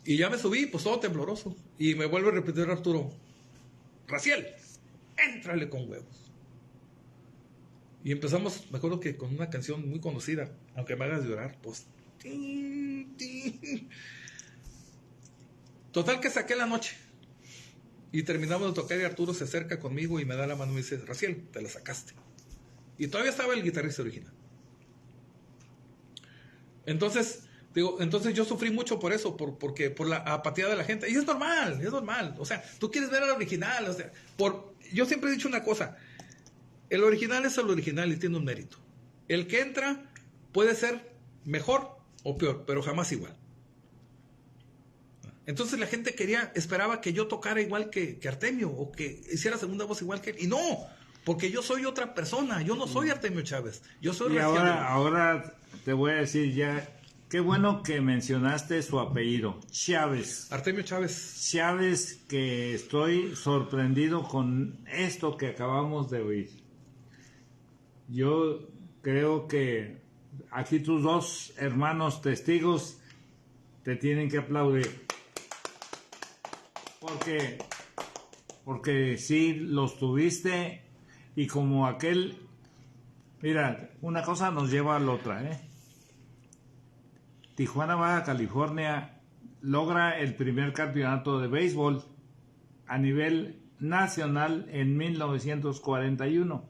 Y ya me subí, pues todo tembloroso. Y me vuelve a repetir Arturo, Raciel, éntrale con huevos. Y empezamos, me acuerdo que con una canción muy conocida, aunque me hagas llorar, pues. Total que saqué la noche. Y terminamos de tocar y Arturo se acerca conmigo y me da la mano y me dice, Raciel, te la sacaste. Y todavía estaba el guitarrista original. Entonces yo sufrí mucho por eso, porque por la apatía de la gente. Y es normal. O sea, tú quieres ver al original. O sea, yo siempre he dicho una cosa. El original es el original y tiene un mérito. El que entra puede ser mejor o peor, pero jamás igual. Entonces la gente esperaba que yo tocara igual que Artemio, o que hiciera segunda voz igual que él. Y no, porque yo soy otra persona. Yo no soy Artemio Chávez. Yo soy Y Raciel. ahora te voy a decir ya, qué bueno que mencionaste su apellido, Chávez. Artemio Chávez. Chávez, que estoy sorprendido con esto que acabamos de oír. Yo creo que aquí tus dos hermanos testigos te tienen que aplaudir. Porque sí los tuviste y como aquel, mira, una cosa nos lleva a la otra, ¿eh? Tijuana, Baja California logra el primer campeonato de béisbol a nivel nacional en 1941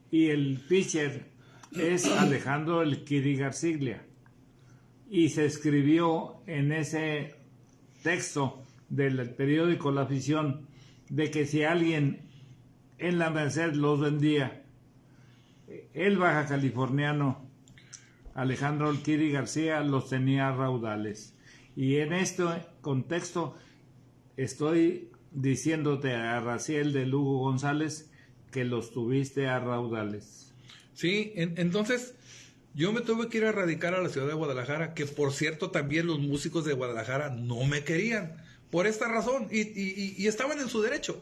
y el pitcher es Alejandro El Kiri Garciglia y se escribió en ese texto del periódico La Afición de que si alguien en la Merced los vendía, el baja californiano Alejandro El Kiri García los tenía a raudales. Y en este contexto estoy diciéndote a Raciel de Lugo González que los tuviste a raudales. Sí, entonces yo me tuve que ir a radicar a la ciudad de Guadalajara, que por cierto también los músicos de Guadalajara no me querían, por esta razón, y estaban en su derecho.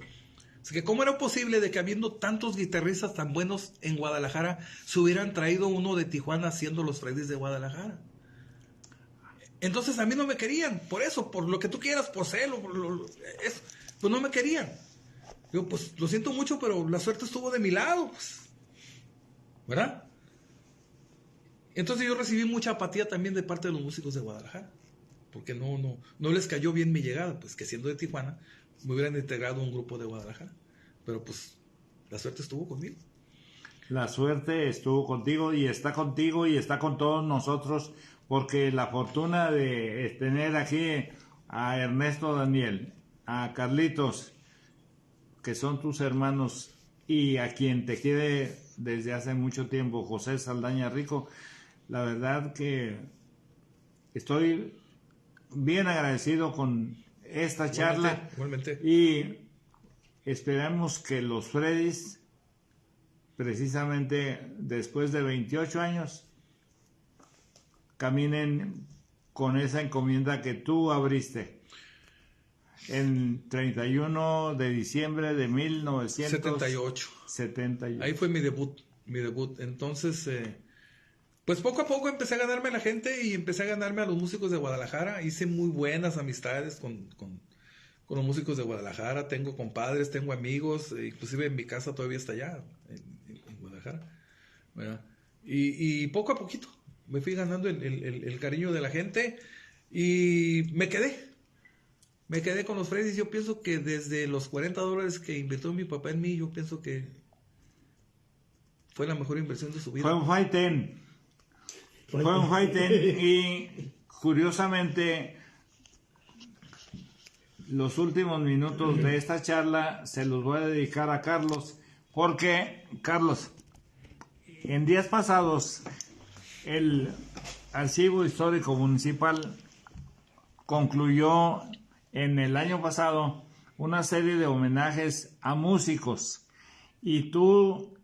Así que cómo era posible de que habiendo tantos guitarristas tan buenos en Guadalajara, se hubieran traído uno de Tijuana haciendo los Freddys de Guadalajara. Entonces a mí no me querían, por eso, por lo que tú quieras, por celo, pues no me querían. Yo, pues lo siento mucho, pero la suerte estuvo de mi lado, pues, ¿verdad? Entonces yo recibí mucha apatía también de parte de los músicos de Guadalajara, porque no les cayó bien mi llegada, pues que siendo de Tijuana me hubieran integrado a un grupo de Guadalajara, pero pues la suerte estuvo conmigo. La suerte estuvo contigo y está con todos nosotros, porque la fortuna de tener aquí a Ernesto Daniel, a Carlitos, que son tus hermanos, y a quien te quiere desde hace mucho tiempo, José Saldaña Rico, la verdad que estoy bien agradecido con esta charla. Igualmente. Y esperamos que los Freddys, precisamente después de 28 años, caminen con esa encomienda que tú abriste en 31 de diciembre de 1978. Ahí fue mi debut. Entonces, pues poco a poco empecé a ganarme a la gente y empecé a ganarme a los músicos de Guadalajara. Hice muy buenas amistades con con los músicos de Guadalajara, tengo compadres, tengo amigos, inclusive en mi casa todavía está allá, en Guadalajara, ¿verdad? Y poco a poquito me fui ganando el cariño de la gente y me quedé con los Freddys. Yo pienso que desde los $40 que invirtió mi papá en mí, yo pienso que fue la mejor inversión de su vida. Fue un fighten. Y curiosamente los últimos minutos de esta charla se los voy a dedicar a Carlos, porque Carlos, en días pasados el Archivo Histórico Municipal concluyó en el año pasado una serie de homenajes a músicos y tú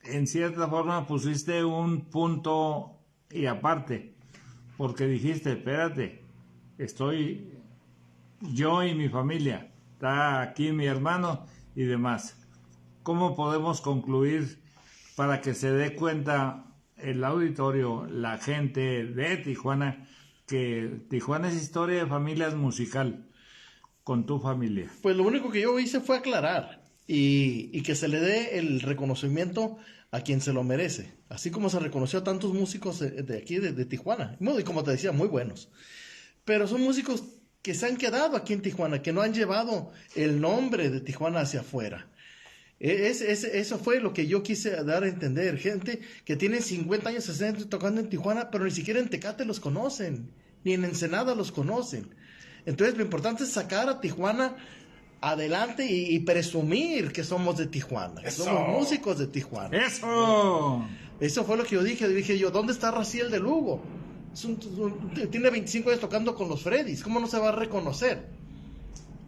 en cierta forma pusiste un punto y aparte, porque dijiste, espérate, estoy yo y mi familia, está aquí mi hermano y demás. ¿Cómo podemos concluir para que se dé cuenta el auditorio, la gente de Tijuana, que Tijuana es historia de familias musical con tu familia? Pues lo único que yo hice fue aclarar y que se le dé el reconocimiento a quien se lo merece, así como se reconoció a tantos músicos de aquí, de Tijuana, y como te decía, muy buenos, pero son músicos que se han quedado aquí en Tijuana, que no han llevado el nombre de Tijuana hacia afuera. Eso fue lo que yo quise dar a entender. Gente que tiene 50 años, 60 años tocando en Tijuana, pero ni siquiera en Tecate los conocen, ni en Ensenada los conocen. Entonces lo importante es sacar a Tijuana adelante y presumir que somos de Tijuana, que somos músicos de Tijuana. Eso fue lo que yo dije. Dije yo, ¿dónde está Raciel de Lugo? Tiene 25 años tocando con los Freddys, ¿cómo no se va a reconocer?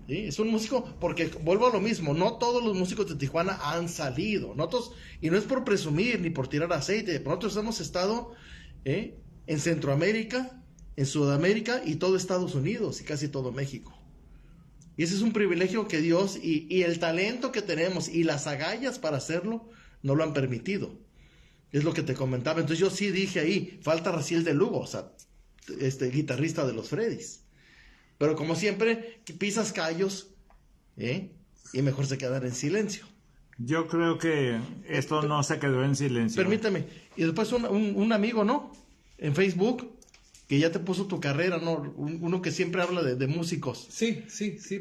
¿Sí? Es un músico, porque vuelvo a lo mismo, no todos los músicos de Tijuana han salido, nosotros, y no es por presumir ni por tirar aceite, nosotros hemos estado en Centroamérica, en Sudamérica y todo Estados Unidos y casi todo México. Y ese es un privilegio que Dios y el talento que tenemos y las agallas para hacerlo no lo han permitido. Es lo que te comentaba. Entonces yo sí dije ahí, falta Raciel de Lugo, o sea, guitarrista de los Freddys. Pero como siempre, pisas callos, y mejor se quedar en silencio. Yo creo que esto no se quedó en silencio. Permítame. Y después un amigo, ¿no? En Facebook, que ya te puso tu carrera, ¿no? Uno que siempre habla de músicos. Sí.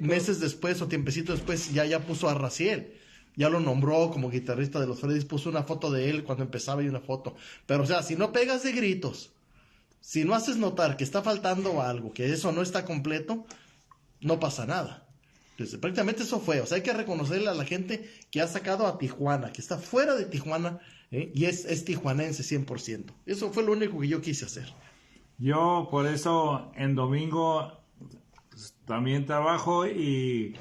Meses después o tiempecito después ya puso a Raciel. Ya lo nombró como guitarrista de los Freddys, puso una foto de él cuando empezaba y una foto. Pero o sea, si no pegas de gritos, si no haces notar que está faltando algo, que eso no está completo, no pasa nada. Entonces, prácticamente eso fue. O sea, hay que reconocerle a la gente que ha sacado a Tijuana, que está fuera de Tijuana, y es tijuanense 100%. Eso fue lo único que yo quise hacer. Yo por eso en domingo también trabajo y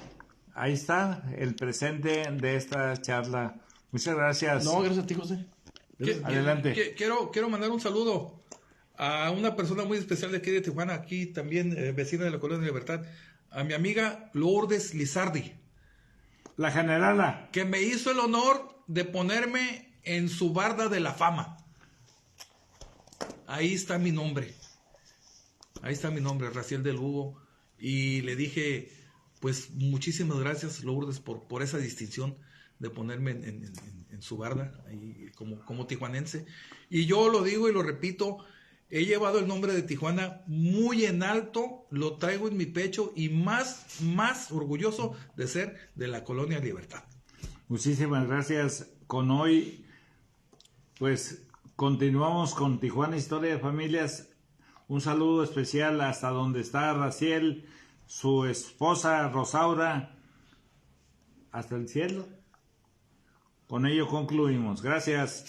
ahí está el presente de esta charla. Muchas gracias. No, gracias a ti, José. Adelante. Quiero mandar un saludo a una persona muy especial de aquí de Tijuana, aquí también vecina de la Colonia Libertad, a mi amiga Lourdes Lizardi. La generala. Que me hizo el honor de ponerme en su barda de la fama. Ahí está mi nombre. Raciel del Lugo. Y le dije, pues muchísimas gracias, Lourdes, por esa distinción de ponerme en su barda, ahí, como tijuanense. Y yo lo digo y lo repito, he llevado el nombre de Tijuana muy en alto, lo traigo en mi pecho y más orgulloso de ser de la Colonia Libertad. Muchísimas gracias. Con hoy, pues continuamos con Tijuana Historia de Familias. Un saludo especial hasta donde está Raciel, su esposa Rosaura, hasta el cielo. Con ello concluimos. Gracias.